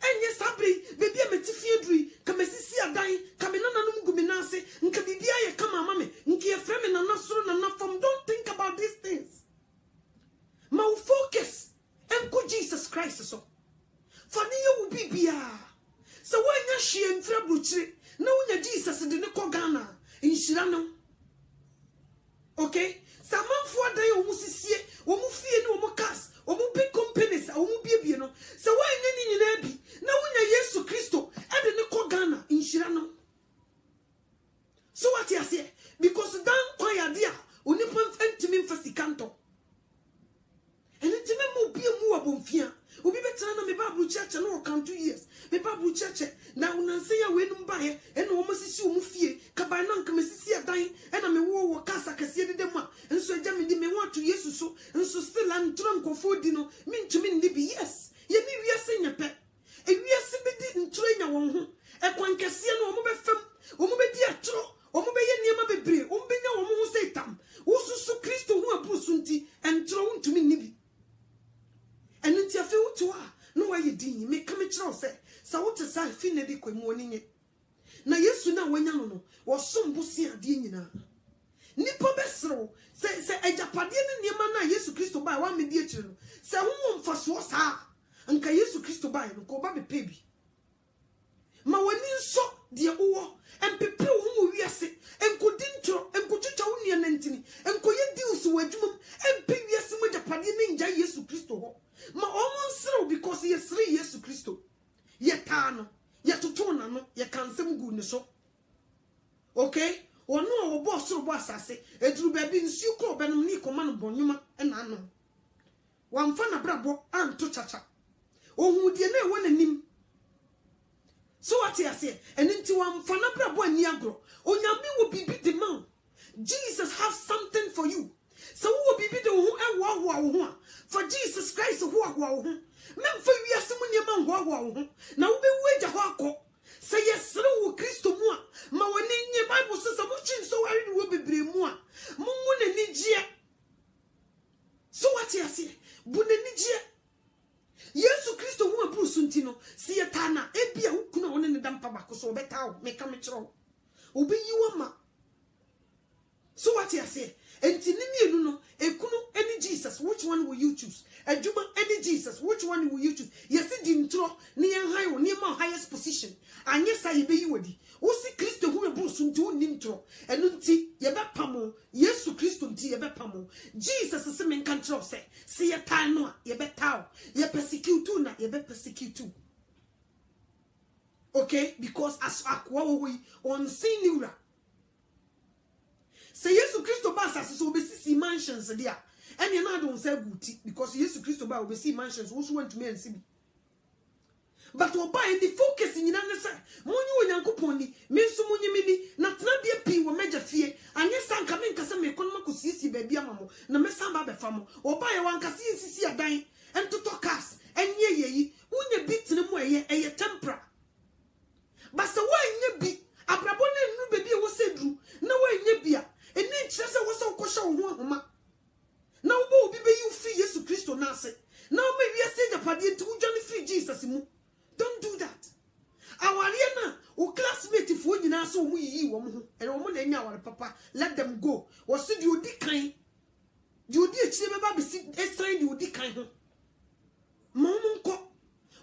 And yes, Abri, baby, I'm a tiffy, come as see a dying, come in on Guminase, and can be a come on, mammy, and care feminine and not soon enough from. Don't think about these things. Mau focus and good Jesus Christ so. For you will be bia. So when you she and Trabuchi, no one Jesus in the Ghana in Shirano. Okay? Some for day almost see, or move fear no more cast, or move big companies, or move baby. So why any in Abby? No one yes to Christo, and the Ghana in Shirano. So what you say? Because down quiet dear, only one fentiment for Sicanto. And it's a more be a more fear. Will be better than me Bible church and all come 2 years. Me Bible church now when I say I win by and almost see you fear, Cabanan come see a dying, and I'm a war casa cassier de ma, and so Jamie me want to yes so, and so still I'm drunk of food, mean to me, yes. Ye be we are saying a pet. And we are simply in train a one, a quan cassian or mobile film, or mobile diatro, or mobile near Mabbe, or Benya or Mo say tam, also so Christo who are Brusunti and thrown to me nibby. And it's your feel to her. No way you did make come a say. So what is I finally quite morning it? Now, yes, you know when you know, was some bussy a dinner. Nippo Bessro say, a Japadian near Mana, yes, Christo by 1 million. Say, who won't first was her? And can yes, Christo by and go baby baby. Ma when you saw dear oar and people who we are sick and could intro and could you tell me an entity and could you deal so a jum and pay yes, with Japadian ninja, yes, Christo. Ma almost so because he is 3 years to Christo. Yet tano, yet to tonano, yet can some goodness so. Okay? Or no, or boss or boss, I say, a drew baby in Suko, Benonico, man, Bonuma, and Anno. One fan of Brabo, and to Chacha. Oh, who dear no one and him. So what I say, and into one fan of Brabo and Yagro, or Yami will be big demand. Jesus has something for you. So who will be the who for Jesus Christ who men for we are someone who now we wage a wako say yes through Christo moi ma when in Bible says a much so I will be bremua Mumuna Nigia. So what you say Bunenigia Yesu Christo who are Brusuntino see a tana ebia who could not in the dampabako so better make a metro obe you ma. So what you say? And Tinimi no, any Jesus, which one will you choose? A Juba, any Jesus, which one will you choose? Yes, it didn't throw near high or near my highest position. And yes, I be you. O see Christo who will soon do Nintro, and Unti, Yabapamo, yes, to Christo, Yabapamo. Jesus is a man control, say, see a time, no, Yabetao, ye persecute too, not ye persecute too. Okay, because as Aquawi on Sinura. Say yes to Christo Bassas so be see mansions there. And you don't say good because yes to Christo Ba will see mansions which went to me and see. But we'll buy the focus in answer. Monu Yankuponi, Mensu Munimini, not be a P will major fear, and yes, I'm coming because I'm a conmaku sissy baby amamo, no messamba famo, or buy one cassi a dying, and to talk us, and ye, when you beat them way a tempera. But so why you be a brabone new baby was said, no way ye be. And then Chessa was so caution one. Now, will be you free yes to Christo Nase. Now, maybe I say the party to Johnny free Jesus. Don't do that. Our Ariana, or classmate, if we now so we woman and a woman and our papa, let them go. Or said you decline. You did see my baby sit a sign you decline. Momunko.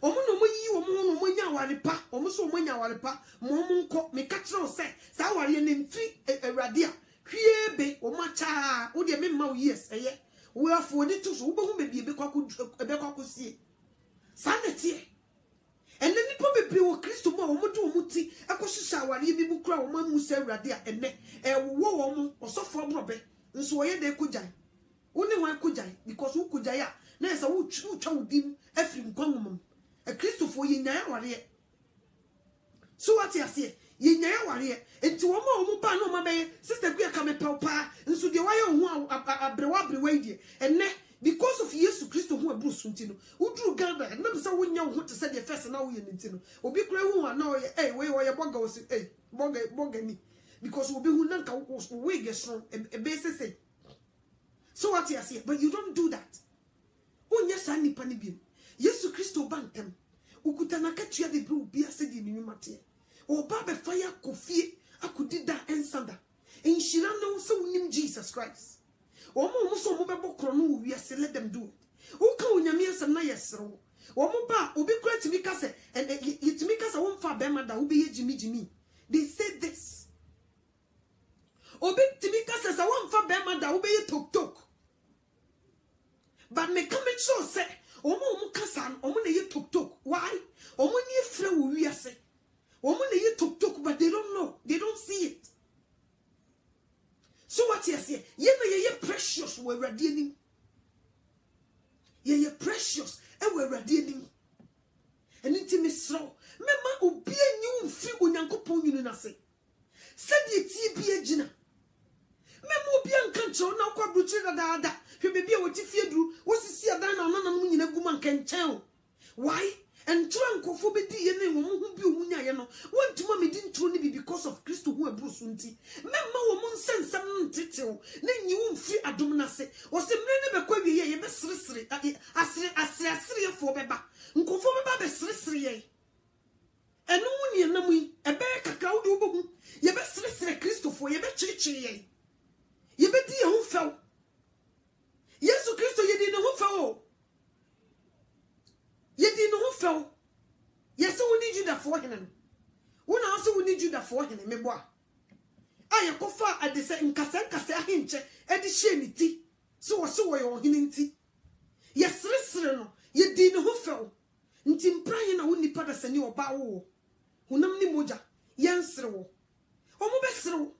Omono you or Monya, almost Monya, Momunko, me catch no say, Sawari and free a radia. Be or macha, would you mean yes, eh? We are for the two who may be a becock see. Sanity. And then the probably will Christo Momutu Muti, a Koshisha, you cry, one Musa Radia, and a woman or so for Robert, and so I they could die. Only one could die, because who could die? There's a wood child dim, Ephraim Common, a Christopher in Yaya. So what you say? Ye warrior, and to a more pano, my sister, we are coming papa, and so the wire who are brewabri wady, and ne, because of Yesu Kristo who abru suntino udru Ghana and na say wonya wo to say the first na wo ye ntino obi kura hu na eh we boga wo eh boga ni because obi hu na nka we get strong e be say so what you say but you don't do that onya sa nipa ni bi Yesu Kristo bantem ukuta na katua de bru bi ase di ni mate oba be fire kofie akudida ensanda enshira no so unim Jesus Christ omo so mo bebo kro no wi ase let them do it o ka onyame asem na yesro omo ba obi kura timi ka se and yitimi ka se won fa be ma da obi ye jimi they said this obi timi ka se won fa be ma da obi ye tok but me come sure say omo ka san omo na ye tok why omo ni frɛ wo wi ase omo na ye tok but they don't know, they don't see it. So what you say? Ye precious we radiating. Ye precious and we radiating. And intimate slow. Mema obi enyu mfi onyankopon yunu na se. Said ye tie bia gina. Mema obi anka ncho na kwa bruchi da. Hwe bebi a woti fiedru, wo sisi adan na onana no nyina guma nka nchen. Why? And trankofo be di ye na wo hu bi omunya ye no wontuma me di ntro ni bi because of Kristo hu abrusu nti memma wo mun sensam ntetew na nyi wo mfi adom na se wo se mre ne be kwa wi ye be seresere asre ye fo beba nkofo beba be seresere ye enu mu ni na mu e be kakra wo de wo hu ye be seresere Kristo fo ye be chirichiri ye be di ye hu few Yesu Kristo ye di ne hu few ye di no fel yes we need Judah for him wona also we need Judah for him meboa aye kofa ade se nkasa ahinche e di hye ni ti so wo yo hini nti yes resere no ye di no fel nti mpran na woni pada sani oba wo hunam ni moja yensere wo omo be sere wo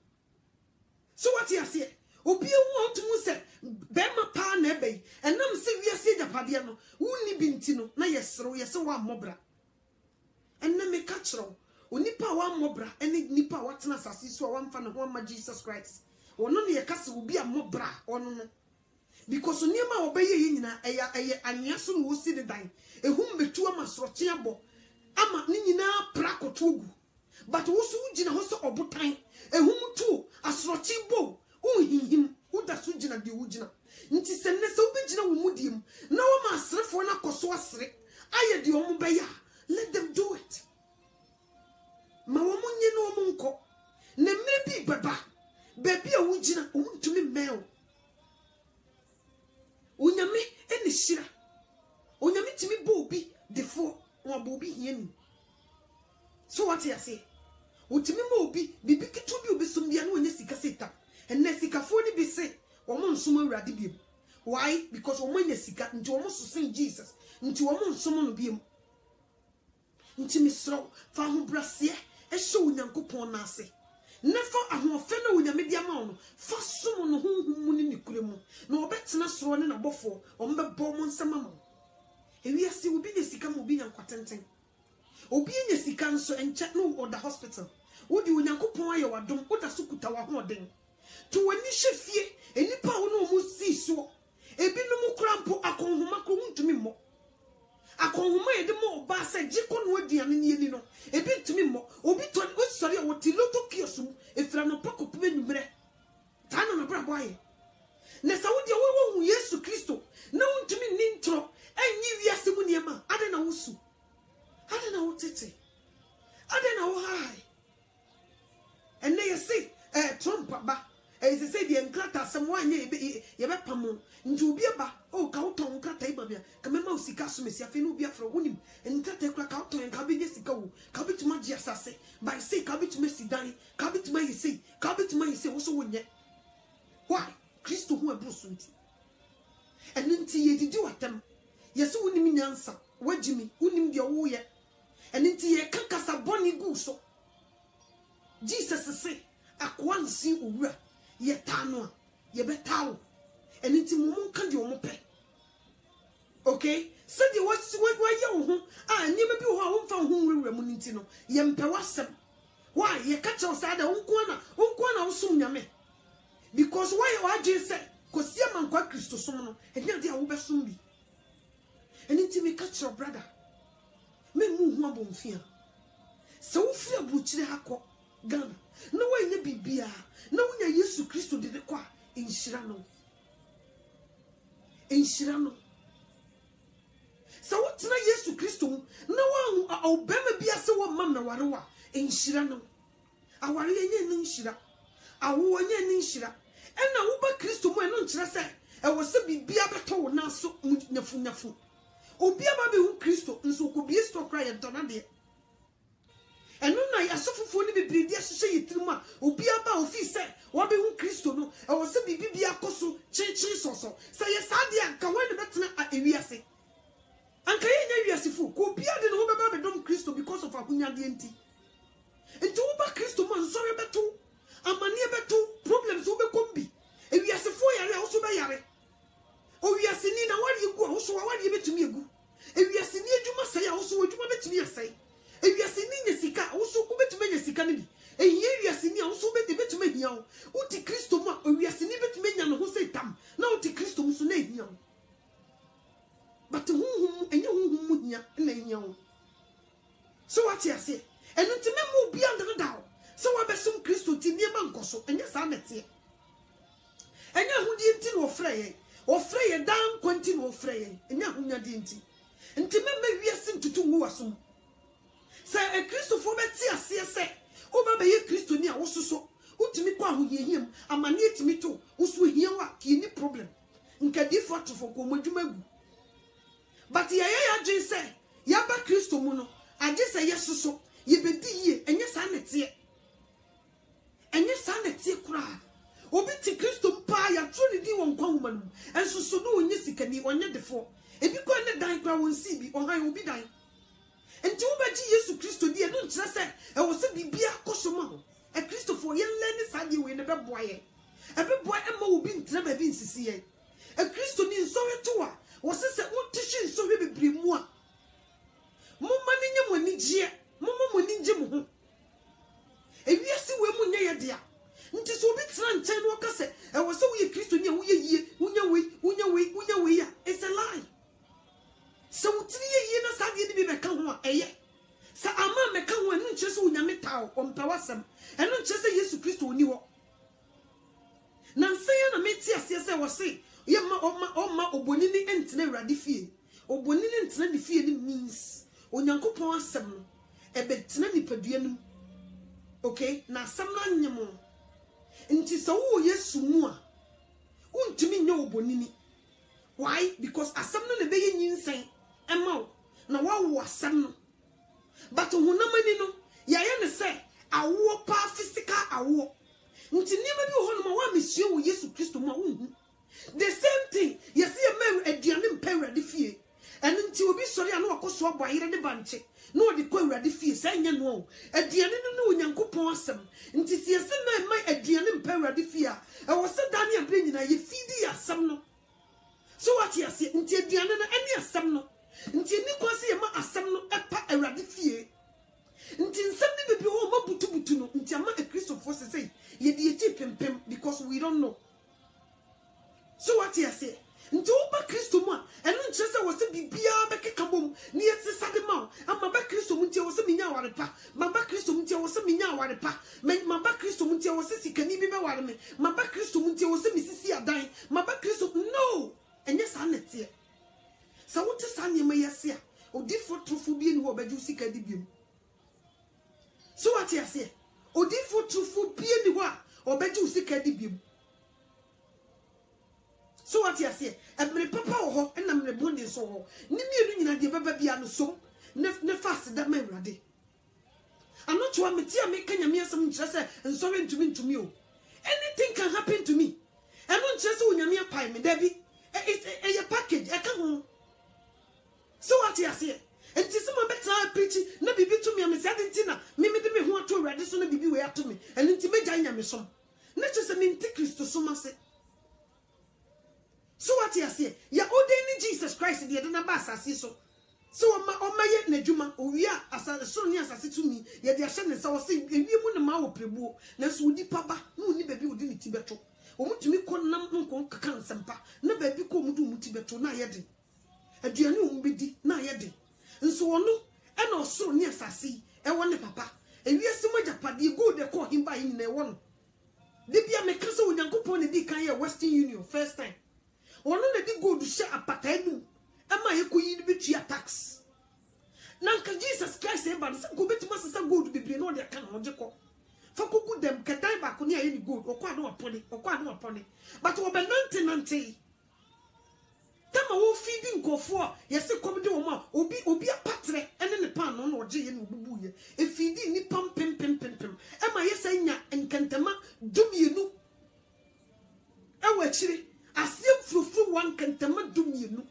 so what you say obi ewu otumu se bema pa na ebe enam se wiase japade no wuni binti no na yesero yese wa mobra enna me ka kiro onipa wa mobra eni nipa watena asase so wa mfa na ho ma Jesus Christ wono ne yekase obi a mobra ono no because oniema obeye ye nyina eye anya so no wosi de dan ehum betu amasroche abo ama ni nyina prakoto ogu but wo so ugina ho so obotan ehum tu asroche bo uhihim uda so gina de ugina nti senne se obegina wo mudiem na wo ma asrefo na koso asre aye de omo beya let them do it ma wo munye no omo nko na mmere bi baba baby a wugina omuntumi mel onyame ene shira onyame timi bo obi defo wo bo obi hiani so what you say utimi mo obi bibi kitu bi obi sombia na onye sika seta enne sika fo ni bi se omo nsoma urade biem why because omo nya sika nti omo so sen Jesus nti omo nsoma no biem nti misro fa ho brase e so onyankopon na ase nefa ahofe na onyame dia ma no fa som no honhum ni nikure mu na obetena soro ne na bofo omo be bo mo nsema ma ewi ase obi nya sika mo obi nya kwatenten obi nya sika nso enche no or the hospital wodi onyankopon aye wadom oda so kuta wa hoden to wani hwefie enipa wo no mu si so ebi no mu krampo akonhoma ko ntumi mo akonhoma yede mo ba se jiko no aduane ne yeni no ebi ntumi mo obi to o sori o ti loto kiosum efra no pakop benumre ta no bra boye na sa wodi wo hu Yesu Kristo na ntumi ni ntro enyi wiase mu niema ade na wosu ade na wotete ade na wo hai enne yesi Trump ba e say the enkrata samwanye ye be pamo nti obi ba o ka uton nkrata ibabia ka mema usika so mesia fe no obi afro wonim enkrata kra ka uton ka be sika wo ka bituma ji asase by say ka bituma sidan ka bituma yisi ka bituma yisi wo so wonye why Kristo hu abrusu nti enenti ye didi watam yesi wonim nyansa wagimi wonim de wo ye enenti ye kakasa boni gu so Jesus say akwansi owura ye tano ye betawo eniti mumu kan de omo pe okay so the what ye wo ho nyema bi ho a wo mfa ho nwura mu nti no ye mpe wasem why ye ka che osada unko na wo sum nyame because why you are just say kosia man kwa Kristo som no enya de a wo besom bi eni ti me catch your brother me mu hu abonfia se wo fi abuchire hako Ghana na wo enya bibia na wo nya Yesu Kristo de de kwa enhyira no se wo tena Yesu Kristo na wo obema bia se wo mamna warewa enhyira no aware enya no enhyira awo enya no enhyira ena wo ba Kristo mu eno nkyere se e wo se bibia beto wo na so nyafu obi aba be hu Kristo nso ko bie sto kra ye dona de eno na yasofofo ni bebredi ahye yitirimu a obi aba ofi se wo be hu Kristo no e wo se bibia koso chichi soso se ye sade anka wani betena ewiase anka ye nya wiase fu ko obi ade no wo beba be dom Kristo because of akunyade enti wo ba Kristo man so beto amani beto problems wo be kombi ewiase fo yare a wo so be yare o wiase ni na wari egu a wo so wari betumi egu ewiase ni adwuma sai a wo so adwuma betumi asai ewiase ni nyesika wo so betumi nyesika ne bi ehia ewiase ni a wo so betumi hia wo uti Kristo mu a ewiase ni betumi nya no ho sai tam na uti Kristo mu so na hia wo but huhum enye huhum mu hia na hia wo so what you say enu ti memu bi ande da so wa besum Kristo ti niema nkoso enye sa mete enye ahudi enti no ofre ye dan kwanti no ofre ye enye ahunyade enti mema wiase ntutu ngu wasom se e Kristo fo beti ase se o baba ye Kristo ni a wososo utimi kwa ahoyehiem amane etimi to woso hia wa ki ni problem nkadi fo atofo ko modwuma gu but ye age se ya ba Kristo mu no age se yesoso ye bedi ye enye sa nete kura obi ti Kristo mpa ya tro ni di won kwa homa no enso so no onye sikani onye defo ebi ko ne dan kra won si bi ohan obi dan enti wo ba ji Yesu Kristo di e no nkyere se e wo se bibia kosoma ho e Kristo fo ye leni sade we ne beboa ye e beboa e ma obi ntra ba bi nsisi ye e Kristo ni nsowe to a wo se untishi nsowe bebre mu a momma ne nya moni gie momma moni ngie mo ho e wiase we mu nya ye dia nti so obi tra nchen no ka se e wo se wo ye Kristo ni a wo ye yie unya we ya it's a lie so utri ye na sade ni bi beka ho a eye sa ama meka ho enu nche se unya metaw ompa wasam enu nche se Yesu Kristo oni wo na nsen na meti ase se wo se ye ma oma obonini entene urade fie obonini entene ni fie ni means onyankopon asem no e betena ni padua nim okay na asem na nyemo nti so wo Yesu mu a untimi nya obonini why because asem no le be ye nyinsen ema na wo asem no but hunamani no ya ye ne se awo pa physical awo nti nipa bi ho no ma wa mesio wo Yesu Kristo mu a wo the same thing yes ye me aduane mpa urade fie enu nti obi sori a na wakoso abo ayire ne banche na odi kwa urade fie sa nya no aduane no onyankopon asem nti si yesi ma aduane mpa urade fie a e wo se dane abre nyina ye fidi asem no so what you say nti aduane no eni asem no nti ni kwase ye ma asem no epa urade fie nti nsem ni bebi ho ma butu no nti ama e Kristo for say ye di eti pempem because we don't know. So what you say nti oba Kristo mu a enu nche se wo se bibia bekeka bom ni yesi sade ma ama ba Kristo mu nti wo se minya aware pa ma ba Kristo mu nti wo se minya aware pa ma ba Kristo mu nti wo se sikani bi be ware me ma ba Kristo mu nti wo se misisi adan ma ba Kristo no enye sa nete sa wo te sa nyema yesi a odi fotrofo bi ni wo ba ju sikadi bi mu. So what you say odi fotrofo bi ni wo a obeju sikadi bi mu. So what you say emre papa wo ho na mre bondi so ho ni mienu nyina de baba bia no so ne fast da ma urade anocho wa meti am kanya me asem nkyere se nsori ntumi o anything can happen to me eno nkyere se onyame apai me da bi a package e ka ho. So what you say enti se mo beta preach na bibi to me am se adenti na me de me ho ato urade so na bibi we ato me eno nti meja nyame som na kyese me nti Kristo so ma se. So what you say ya ordaining Jesus Christ the na ba asase so oma ye nadwuma owia asase so ni asase to me ye de ahye ne sa wo se ewie mu ne ma wo prebuo na so odi paba no ni baby odi ni ti beto omutumi konam nko kaka nsempa na ba bi ko mudu muti beto na yede aduane ombedi na yede nso wono e na osoro ne asase e wone papa ewiase magapade go de ko himba yin na e wono de bia me kasa onyankopon ne di kan ye Western Union first time wono na di go du hye apata enu ama ye ko yi bi tua tax nanka Jesus Christ e ba se go betima sesa gold bibre no de aka na oje ko fa kogu dem ketan ba ko ne aye ni gold okwa na opone but wo be nante tama wo feeding nkofo yesi komde wo ma obi apatre ene ne pan no na oje ye no bubu ye e feeding ni pam pem e ma yesa nya nkantama dumienu e wa chire asem frufru wan nkantama dumienu.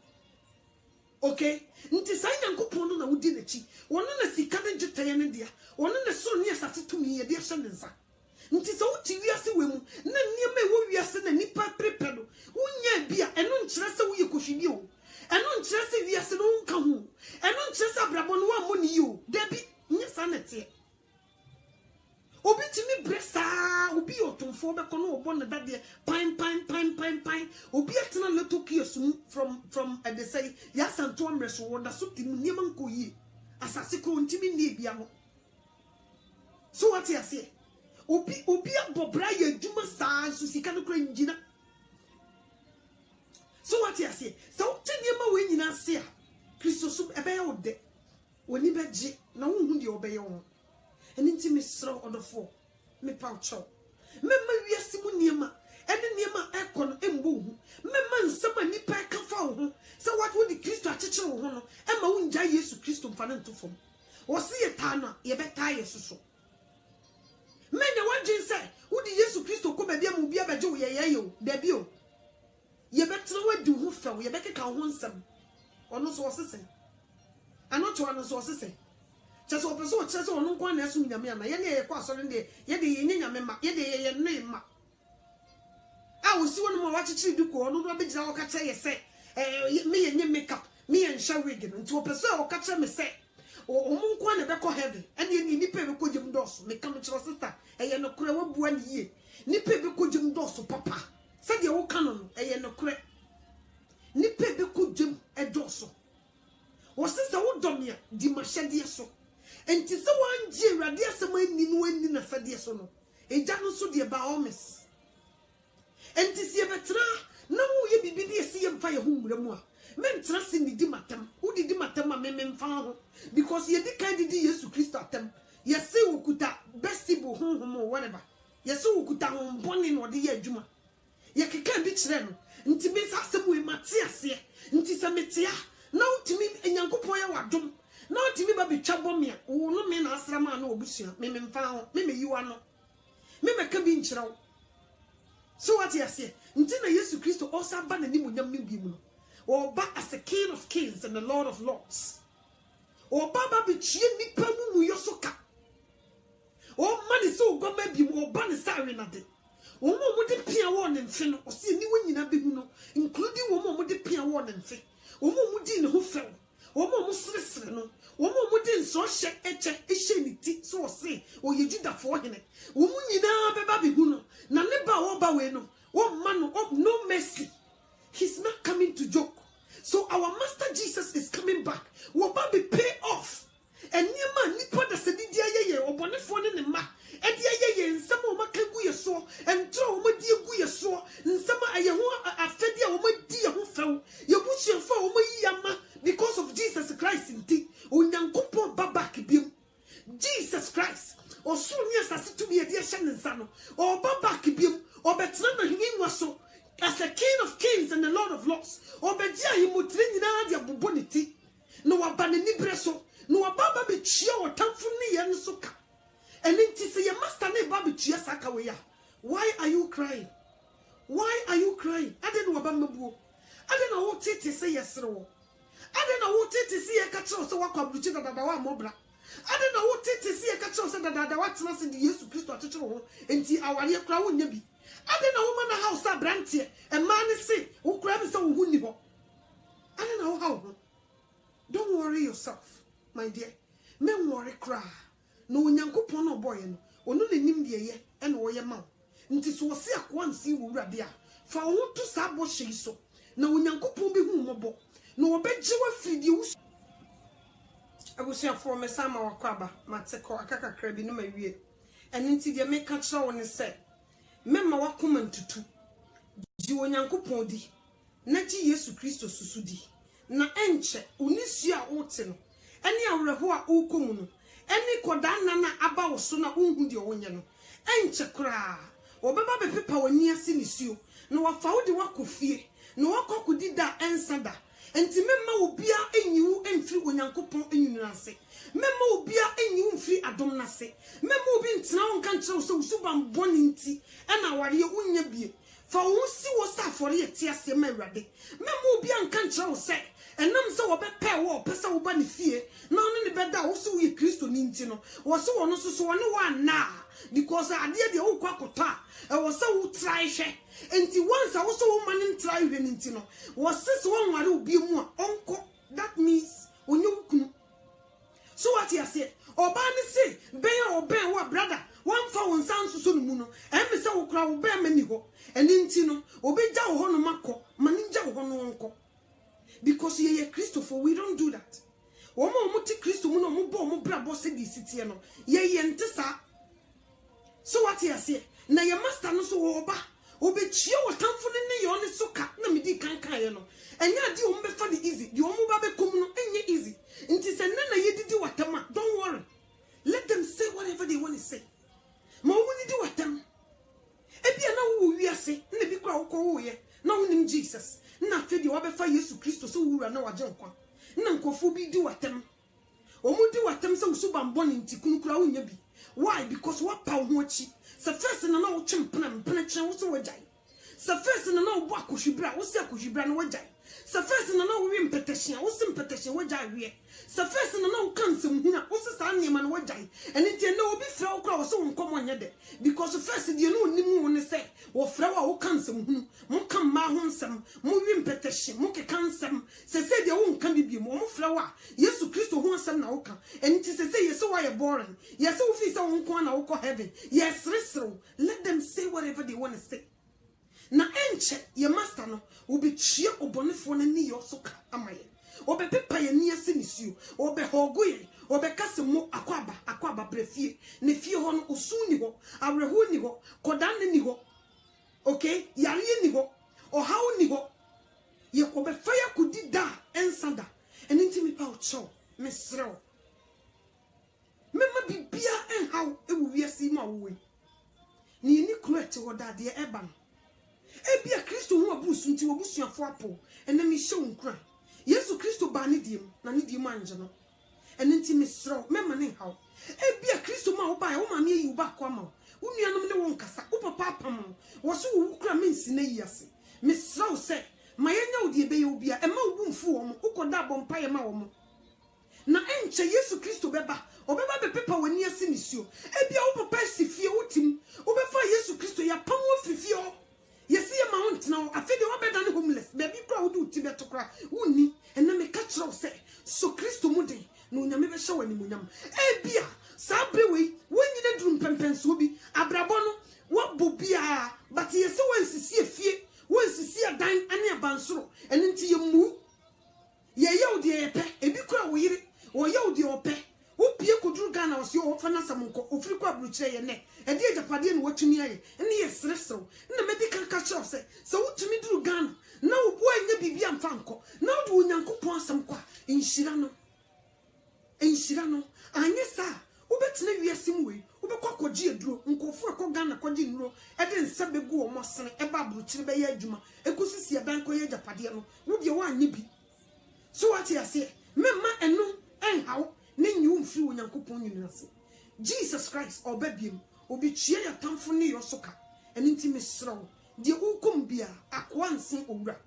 Okay, nti sa nyankopon no na wudi na chi wono na sika ne gitaye ne dia wono na so ne asase tumi ye dia hye ne nsa nti sa wuti wiase wemu na niema e wo wiase na nipa prepedo wunya bia eno nkyere se wo ye kohwidi o eno nkyere se wiase no nka ho eno nkyere se abrabo no wa mo ni yo dabi nya sa na tie obi timi bresa obi otomfo be kono obo na dade pine obi atena little kiosum from they say yasanto amreso wonda so timi niema nko yi asase ko ntimi ne bia no so what you say obi abobra ya djuma saa so sika no kra njina so what you say so teniema we nyina se a Kristo so ebe ya ode woni beje na wo hu de obeye wo eni nti mesro odofo me paucho memma wiase mu niema ene niema ekon embo hu memma nsama nipa kafa wo so what would the Kristo achechire wo ho no ema wo nja Yesu Kristo mfa na ntofom wo se ye ta na ye beta Yesu so menya wajin say wo di Yesu Kristo ko bebia mu bia beje wo ye yo dabi o ye betre wadi hu fa wo ye bekeka ho nsam ono so wo sese anoto ano so wo sese chese opeso chese onu kwa na esu nyame ama ye ne ye kwa asore de ye de ye nyame ma ye de ye ne ma a wosi wonu ma wachichiri duko onu do begira wo ka che ye se me ye nye makeup me ye nsha wig no nti opeso wo ka che me se omu kwa na be ko heaven ene ye ni pe be ko jim dos me kam chiro sister ye no kure wo bua ni ye ni pe be ko jim dos papa se de wo ka no ye no kure ni pe be ko jim edoso wo sister wo domia di ma hede so enti se wanje Awurade asema ni no ani na sade so no eja no so de ba omis enti se betra na wo ye bibidi esi ye mfa ye humura mu a mentra se ni di matam wo di matam a memfa ho because ye di kan di Yesu Kristo atam ye se wokuta bestible honhom or whatever ye se wokuta honboni no de ye adwuma ye keka bi kire no enti me sa asem we mate ase enti se metia na utimi enyankopon ye wadom na otimi ba betwa bomia wo no me na asrama na obusua me mfa ho me yiwa no me meka bi nkyiraw so what you say nti na Yesu Kristo osa ba na ni munyam bi mu no oba as a King of Kings and the Lord of Lords oba ba betwie nipa mu yosoka o mani so goma bi mu oba ne sare na de wo mo de pia wo ne mfe no o se ni wonyina bi mu no including wo mo de pia wo ne mfe wo mo di ne ho few wo sresre no wo di nso hye eche ehye ni ti so se o ye Judafo hene wo nyina beba bi hu no na ne ba wo ba we no wo ma no no mercy. He's not coming to joke. So our Master Jesus is coming back. Wo ba be pay off eniema nipa da se di ayeye obonefo ne ma e di ayeye nsama o maka gu ye so entro o ma di gu ye so nsama aye ho afedi a o ma di ye ho few ye busuafo o ma yi ama because of Jesus Christ inti onyankopon baba kibiem Jesus Christ o so ni asase to be e di hye ne nsa no o baba kibiem o betra na hwinwa so as a King of Kings and the Lord of Lords o begia himotire nyina dia boboniti no waba ne nibre so no waba be chia o tamfo ne ye nso ka enti se ye master ne ba be chia saka we ya. Why are you crying? Why are you crying? Ade no waba mabuo ade na wo tete se yesere wo ade na wo tete se ye ka kire so wakwa bruchi dada wa mobra ade na wo tete se ye ka kire so dada wa tena se di Yesu Kristo akekere wo enti aware kura wo nya bi ade na wo mana house abrantie e ma ne se wo kura bi se wo hu ni ho ade na wo ha wo. Don't worry yourself, my dear. Men worry cry. No nyankopon no boy no. Ono ne nim de ye e na wo ye ma. nti so wose akwa nsi wo wurade a fa wo to sabo hye so na onyankopon be hu mobo na obegye wa fridi wo abusuafo mesama wakwaba mateko akakakra bi no mawie eni nti de me ka kira wo ne se memma wakoma ntutu ji onyankopon di na ji Yesu Kristo susu di na enche onisi a wote no eni awreho a ukomu no eni koda nana aba wo so na unhu de wonye no enche kura obeba be pepa wani ase nisuo na wafa wo de wakofie na wakokudi da ensada enti memma obia enyiwu emfiri onyankopon enyinu ase memma obia enyiwu mfiri adom nase memma obi ntina wonka nkyerɛ so usubam boni nti na ware unya bie fa wo si wo safore eti ase ma awurade memma obia nka nkyerɛ se enam se wo be pe wo pesa wo ba ne fie na ono ne beda wo so wo Kristo ni nti no wo so wo no so wo ne wa na because ade de wo kwa kota e wo se wo try hwe enti once wo so wo man try hwe ni nti no wo se so wo nware obi mu a onko that means onye wukunu so what you say oba ne se ben oben wo brother one fa won san so no mu no e me se wo kra wo ben mani ho eni nti no obegya wo ho no makọ mani gya wo ho no onko because ye Christopher we don't do that womo muti Christo mu no mo bo mo brabo se di sitie no ye ntesa so what you say na ye master no so wo ba obechie wo tamfo ne ye one soka na medi kankan ye no enya di o mbefa the easy di o mo ba be kom no enye easy nti se na ye didi watama don't worry let them say whatever they want to say ma wo ni di watam e bia na wo wiase na bi kwa wo ko wo ye na wo nim Jesus na fe di wo be fa Yesu Kristo so wura na waje nkwa na nkofo bi di watam o mu di watam se usuba mboni nti kunkura wo nya bi why because what pa ho achi se first na na wo twempena mpena kyen wo so wajai se first na na wo bo akohwibra wo se akohwibra na wajai se first na na wo wi mpetehia wo se mpetehia wajai wie se first na na wo kansem huna wo se sa niema na wajai eni tie na obi fra wo kra wo se wo nkomo nya de because first die no onimu wo ne se wo fra wo kansem hunu mo kan ma ho nsem mo wi mpetehia mo ke kansem se die wo nka bibie mo fra wa Yesu Kristo ho nsem na wo kan eni tie se yes wo ye boring yes wo fi se wo nko na wo ko heaven yes resro let them say whatever they want to say na enche ye master no obi chie obonefo na ni yo soka amaye obe pepa ye ni ase nisuo obe hogoye obe kase mo akwaba brefie ne fie ho no osun ni ho awreho ni ho kodan ni ho okay yare ni ho ohaw ni ho ye ko be fire kudi da ensada enti mi pa o cho mesrew mema bibia enhaw ewu wiase ma wo ni kurete wo da de eba no ebia Kristo hu abusu nti obusuafo apo ene mi hye nkura Yesu Kristo ba ne diem na ne diem anje no ene nti mesro mema ne haw ebia Kristo ma wo ba wo ma me yi wo ba kwa ma wo nuanom ne wo nkasa wo papa apam wo so wo kura mensi na yiase mesro se ma yenya wo de be ye obia e ma wo mfu wo mo ukoda bompa ye ma wo mo na enche Yesu Kristo beba obeba be pepa wani ase nisuo ebia wo papa sifie wotim wo be fa Yesu Kristo ya pam wo fifio yesi ye mount now afede wo beda ne homeless baby kra wo du ti beto kra woni ena me ka kira wo se so Kristo mu de no nyame be hye wani munyam ebia sabre we wonyi na drum pempenso bi abrabo no wo bobia but yesi wansisi afie wansisi adan ane abansoro ene nti ye mu ye ye wo de ye pe ebi kra wo yire wo ye wo de ope wo pie koduru Ghana wo se wo fa na samonko ofiri kwa bruchire ye ne edi ejapade ne watumi aye ene ye sresrew na medical catcher se wotumi duru Ghana na wo bo anya bibia mfanko na wo de onyankopon asem kwa enhyira no anye sa wo betena wiasem we wo be kwakogie duro nkofo akọ Ghana kwagie nuro ede nsa begu wo mosene eba bruchire be ye adwuma ekosisi adan ko ye ejapade no wo de wo anye bi so what you say memma eno enhaw ne nyu mfiri onyankopon nyinase Jesus Christ obabiem obi chie ya tamfo ne yo soka eni nti mesro de ukom bia akwa nsin owura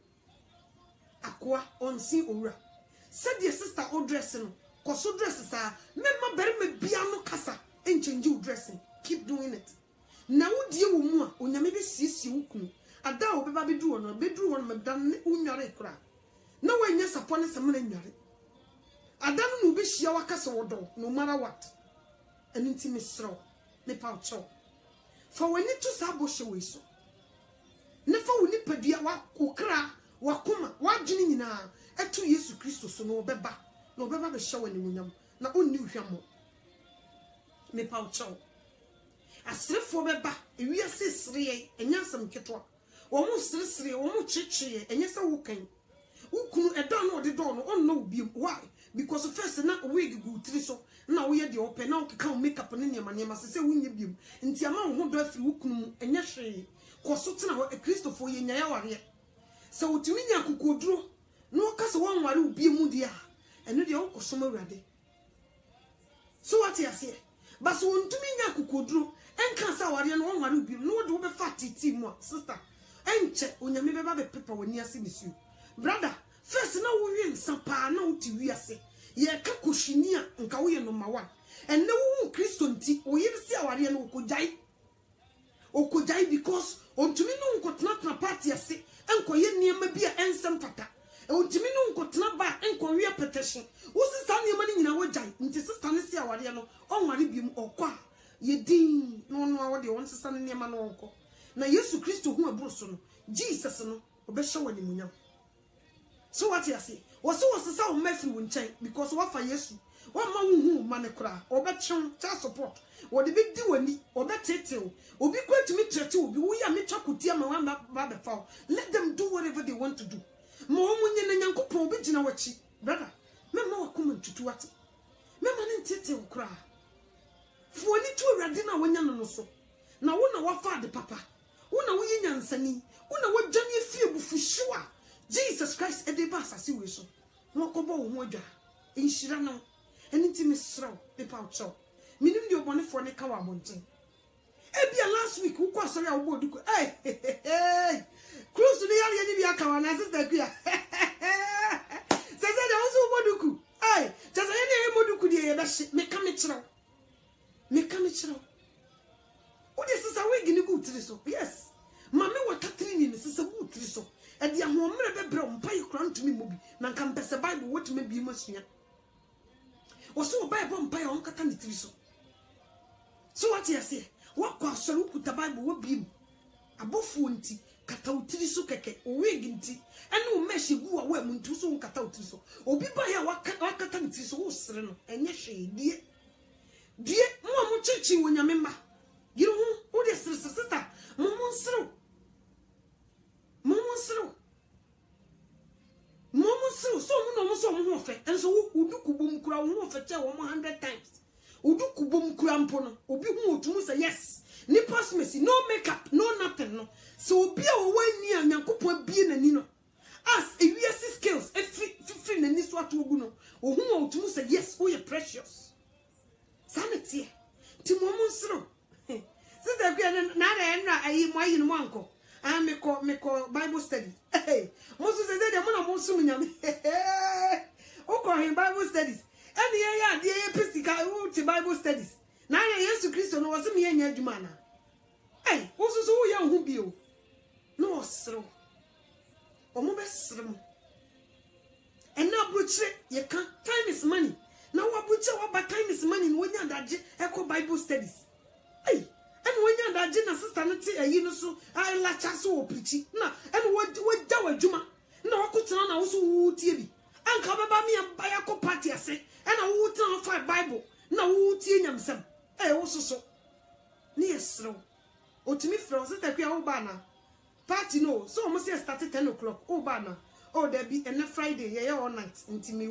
akwa onsin owura said the sister o dress no koso dress sa memma berima bia no kasa enchange o dressing keep doing it na wodie wo mu a onyame be siesie wukunu ada wo beba bedu wono medan unware kra na wanya sapo ne semna nware ada no be hia wakasa wodo no matter what eni nti mesro me pa cho For when it to sabo show so. Never will nip a dear wakra, wakuma, wajin na, and 2 years to Christus, so no beba, no beba show any winum, na only him. Me poucho. A strip for beba, a real sis, and yansam ketwa. Almost 3, almost chichi, and yes, a walking. Who a don or the don, oh no, be why? Because the first not a wig good triso. Now we had the open now to come make up an Indian man, must say, win you. In the amount who does who and yashay. Cause a Christopher in Yawaria. So to me, I could draw. No cast one will be moodia. And the uncle summer ready. So what I say? But so to me, I could draw. And cast our young one will be no do fatty team, sister. And check when you may have a paper when you see you. Brother, first now we in some pa no to we say. Ye kakushinia and Kawi number 1. And no Christian tea or even see our young Okujai. Okujai because on to me no got not na party say, and Koye near maybe and some pata. On to me no got not back and Korea petition. What's the sunny money in our jai? Into Stanley our yano, on Maribium or qua. Ye dean, no what they want to stand near man uncle. Now, yes, Christo who a bosom, Jesus, no, or be showing him. So what you say? Was the sound Matthew in chain because what for yes, one man who manacra or bet child support, or the big do any or bet tail, or be going to meet you, we are meet up with dear Mamma Baba Fowl. Let them do whatever they want to do. More when you young couple be in our cheek, brother. Mamma come to what? Mamma didn't tell cry. For any 2 radina when you know so. Now, what father, papa? Una we nyansani una we dwane fie bufuhwa Jesus Christ e de ba asase we so no kobo wo modwa enhira no eniti mesraw de pa ucho minim de obonefo ne ka wa bonten e bia last week wo kwa sori a wo boduku cruise ne yare ne bia ka wa na sister ku ya sese de wo boduku jaza ne moduku de ye be me ka me chiro Odi sisa we gini good triso. Yes. Mame wa Catherine ni sisa good triso. E dia ho mre bebre mpa yi kran to me mobi. Na nka mpese Bible what me bi masua. Wo so Bible mpa yi on kata ni triso. So what you say? Wa kwa soro kuta Bible wo bi mu. Abofu nti kata triso keke. O we ginti. Ene o meshi gu a wa mu ntu so kata triso. Obi ba ya wa kata ni triso wo sere no. Enye hwe die mo mo chichi wo nyame ma. You know who this sister? Momon slow. So no fe. And so udu kubum kura wo fe che 100 times. Udu kubum kura mpono. Obi hu otumu say yes. Ni pass me no makeup, no nothing no. So obi a wo ni anyankopon bie nani no. As a weird skills, free nani so atogu no. Ohu otumu say yes, oh you precious. Sanity. Ti momon slow. Sister na ayi mo ayi no anko me ko Bible study Moses said dem na mo sum nyame o ko hin Bible studies and ya de physical to Bible studies na Jesus Christ no was me anya adwuma na wo so wo ya hu bio no osro o mo be srem and na buchire ye kan time is money na wo buchire wo ba time is money no nya daje e ko Bible studies and when you're that dinner sister, not say, you know, so I like us so pretty. No, and what Jawa Juma? No, I could turn also TV. And come about me and buy a co party, I say, and I would turn 5 Bible. No, who tea them some. Also so near slow. Oh, to me, frozen that we are Obana. Party no, so almost started 10 o'clock. Obana. Oh, there be and Friday, yeah, all night until me.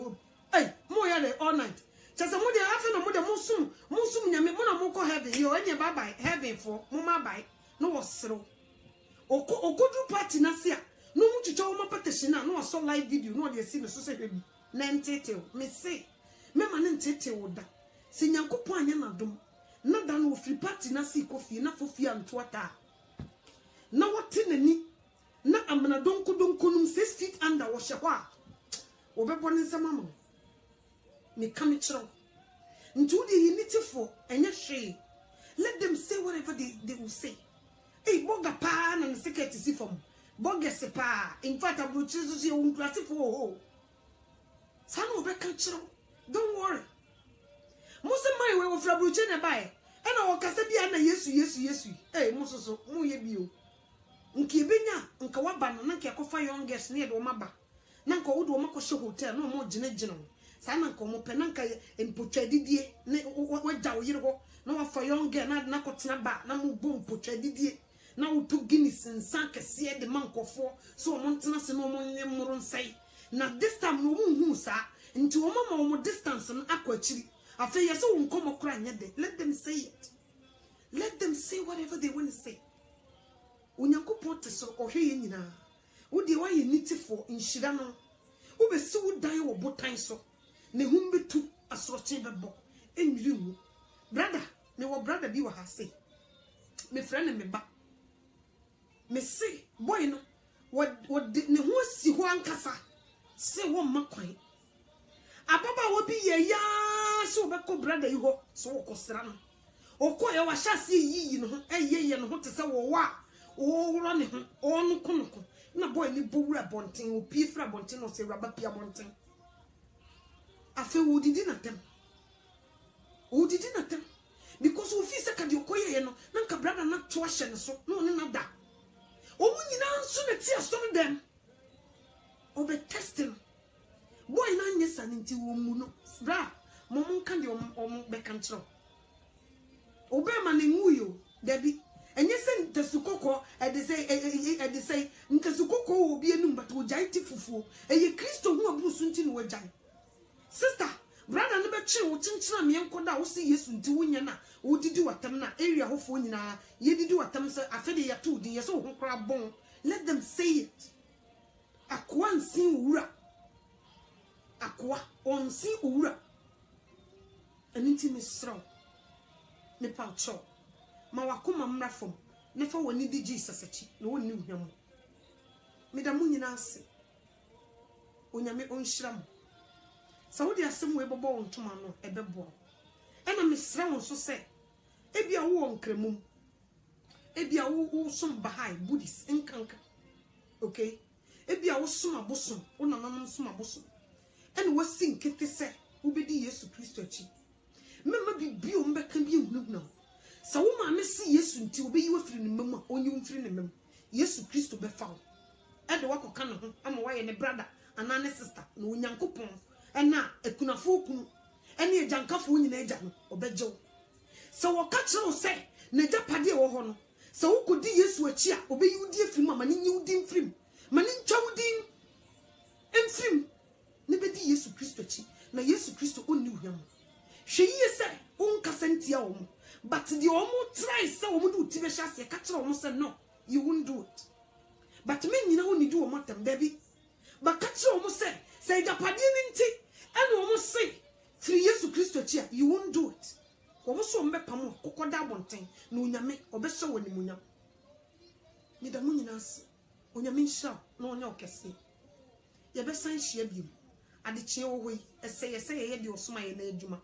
Hey, more all night. Just a mother after no mother musum nyame mo na mo ko heaven yo enye bye heaven for mo ma bye no wasro okodu party na sia no mu chicho mo petition na no so live video no dey see no so say bi na ntete me say me ma na ntete wo da se nyankopon anya na dom na da no free party na si kofi na fofi anto ata na wote nani na amana donko num 6 feet under wo hwa obebo ne nsama mo me come chiro into the unity for and let them say whatever they will say. Hey, boga pa and secret see from boga pa. In fact, I will choose your own class for son of a chiro. Don't worry. Most of my way of Rabuchena by ena wakasa bia na yesu musoso mu ye bio nki benya nka waba no na nka akofa young girls ne de omaba na nka wo de omakoshe hotel no mo gine sa na nka mo pe na nka empotwa didie ne wagya wo yire ho na wafa young girl na kotena ba na mo bo empotwa didie na wo to Guinness nsa kese de mankofo so mo ntena se no mo nyemro nsai na this time no mo hu sa nti wo mama wo distance no akwachiri afa yeso wo nkomo kra nyede let them say it. Let them say whatever they want to say. Unyankopon te so ohwe ye nyina. Wo de wa ye nitifo nhira no. Wo be si wo dan wo botan so. Ne hum betu asroche bebo. Enwiri mu. Brother, me wo brother bi wa ha say. Me friend me ba. Me say boy no wo ne ho si ho ankasa. Se wo makwan. Ababa wo bi ye ya so be ko brother yi ho so wo kosra no. Okoye wa hyase yiyi no eyeye no te se wo wa wo woro ne ho onu konoko na boy ni bowura bonten opi fra bonten no se raba pia bonten afi wo didi na tem because wo fi se ka di okoye ye no na nka brother na to ahye ne so no ne na da o mu nyina nso na ti aso no dem o be testing boy na nyesa nti wo mu no bra mo nka di o be kan chiro Obema ni nguyo debi enye se ntesukoko e de say ntesukoko obi enum but ojai ti fufuo eye Kristo hu abusu nti no wajai sister brother no be chi wo chinchina me enkoda wo se Yesu nti wonya na wo didi watam na area hofo nyina ye didi watam se afede ya to din ye se ho kra bon let them say it akwa nsin wura akwa onsin wura aninti misro ne paucho ma wakoma mrafom ne fa woni di Jesus achi na woni hwam me da munyina ase onyame onhyiram saudi asem we bobo wontoma no ebebo ena mesra won so se ebia wo nkramum ebia wo som bahai buddhist nkanka okay ebia wo som abosom wo nananum som abosom ena wasi nkete se wo bedi Yesu Kristo achi mema bibio mbeka bi hunubna sa wo ma me si Yesu nti obeyi wafiri ne mema onyi mfiri ne mem Yesu Kristo be fa ede wakoka ne ho ama waye ne brother ana ne sister na onyankopon ena ekunafo okunu ene ejankafo nyina eja no obejew sa wo ka kire se na japade wo ho no sa wo kodi Yesu achi a obeyi udi afiri mama ne nyi udi mfirim ma ne ntwa udi mfirim ne bedi Yesu Kristo achi na Yesu Kristo onni hwam hweye se unkasa ntia wo but the omo try say wo do ti be hyase ka kire wo say no you won't do it but me nyina wo ni do wo matam baby but ka kire wo say japade ni nti ene wo say through Yesu Kristo chia you won't do it wo so mbepam kokoda abonten na onyame obehye wo ni munyam ni da mu nyina ase onyame nhira na onya okese ye be san hia biem ade chie wo hoi ese ye de osoma ye na adwuma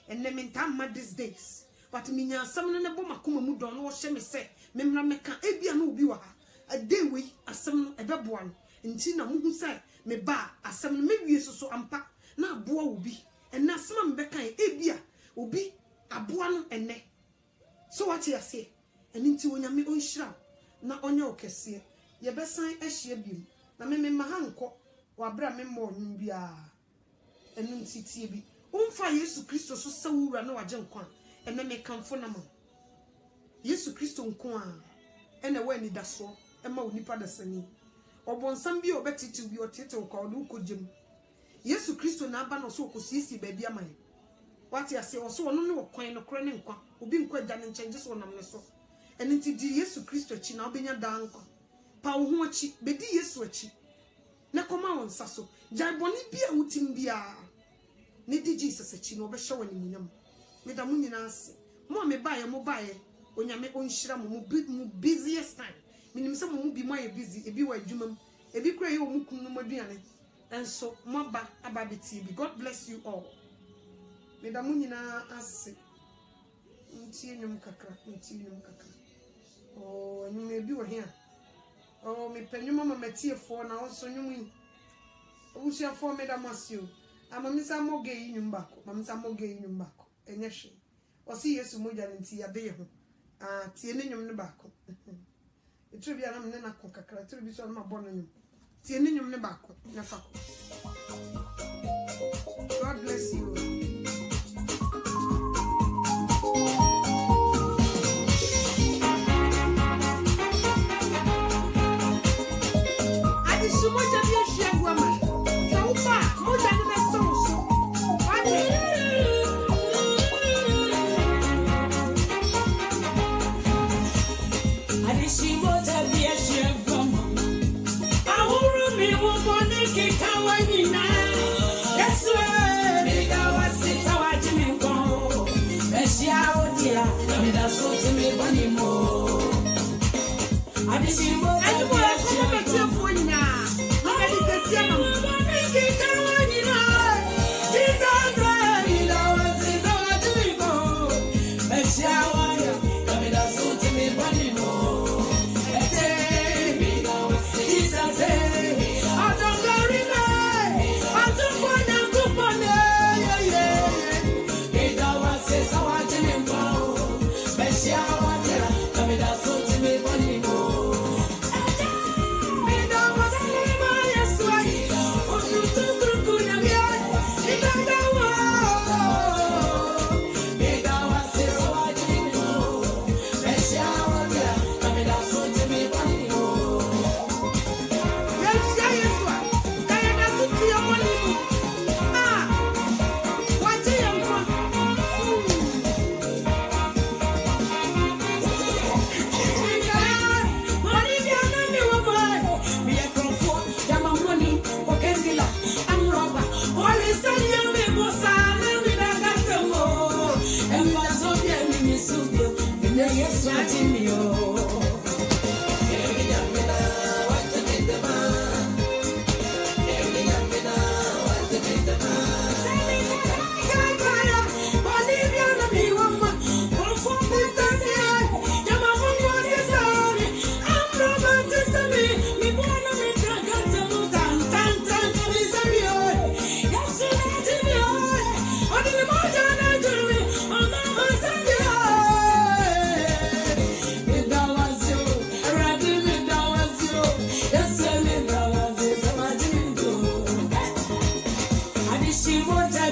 enne mentam these days but minya asam no ne bo makoma mu don no wo hye me se memra meka ebia na obi wa ha a day we asam no ebeboa no nti na muhu se me ba asam no mewie so ampa na aboa obi enne asam me beka ebia obi aboa no enne so what you say enne nti onyame onhyira na onya okese ye besan ahia biem na me mahanko wabra me mo nyubia enne nti tie bi umfa Yesu Kristo so sawura na waje nkwa ene me kamfo na ma Yesu Kristo nko a ene wa ni daso e ma onipa da sani obonsam bi obetitu bi otete kwa odu kogem Yesu Kristo na aba no so okosisi ba bia man wati ase oso ono ne wokwan no kore ne nkwa obi nkwa gya ne nkyenge so nam ne so ene nti di Yesu Kristo chi na obenya da nkwa pa wo ho achi bedi Yesu achi na koma won saso jaiboni bia wutim bia ne di Jesus achi no obehye wani munyam me da munyina ase mo me baye mo baye onyame onhyira mo busiest time minim se mo bi mo ye busy ebi wa adwumam ebi kura ye o mukun no maduane enso mo ba aba beti bi God bless you all me da munyina ase nti nyum kakra oh nyum ebi wo he a oh me panyum mama matiefo na onso nyum yi obusuafo me da masio amamisa moge yi nyumbako mamisa moge yi nyumbako enyehwe Osi Yesu moja nti ya be ho. Tie ne nwom ne baako. Etru bia na me na ko kakra, etru bi so na mabɔ no nwom. Tie ne nwom ne baako na fa ko. God bless you. Moja bi ehia guama sa upa moja ne be so so ati adishi moja bi ehia guama ahuru mi wo boni ke kawanyina yesu mi ga wasi sawaji mi nko ehia odia mi da so ti mi boni mo adishi moja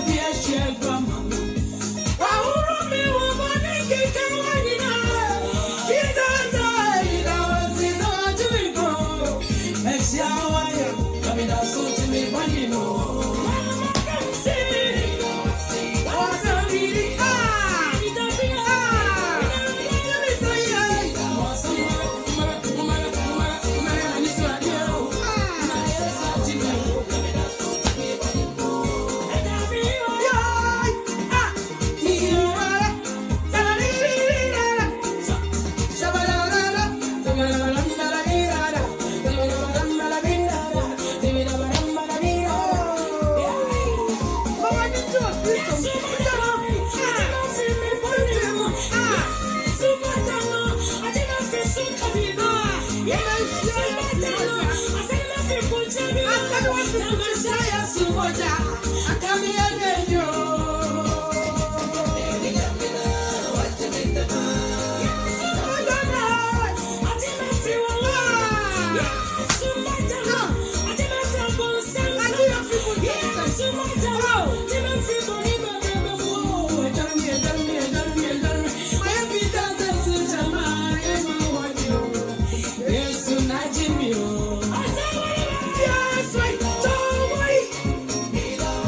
bi ehia guama Yes, wait, don't wait.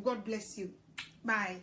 God bless you. Bye.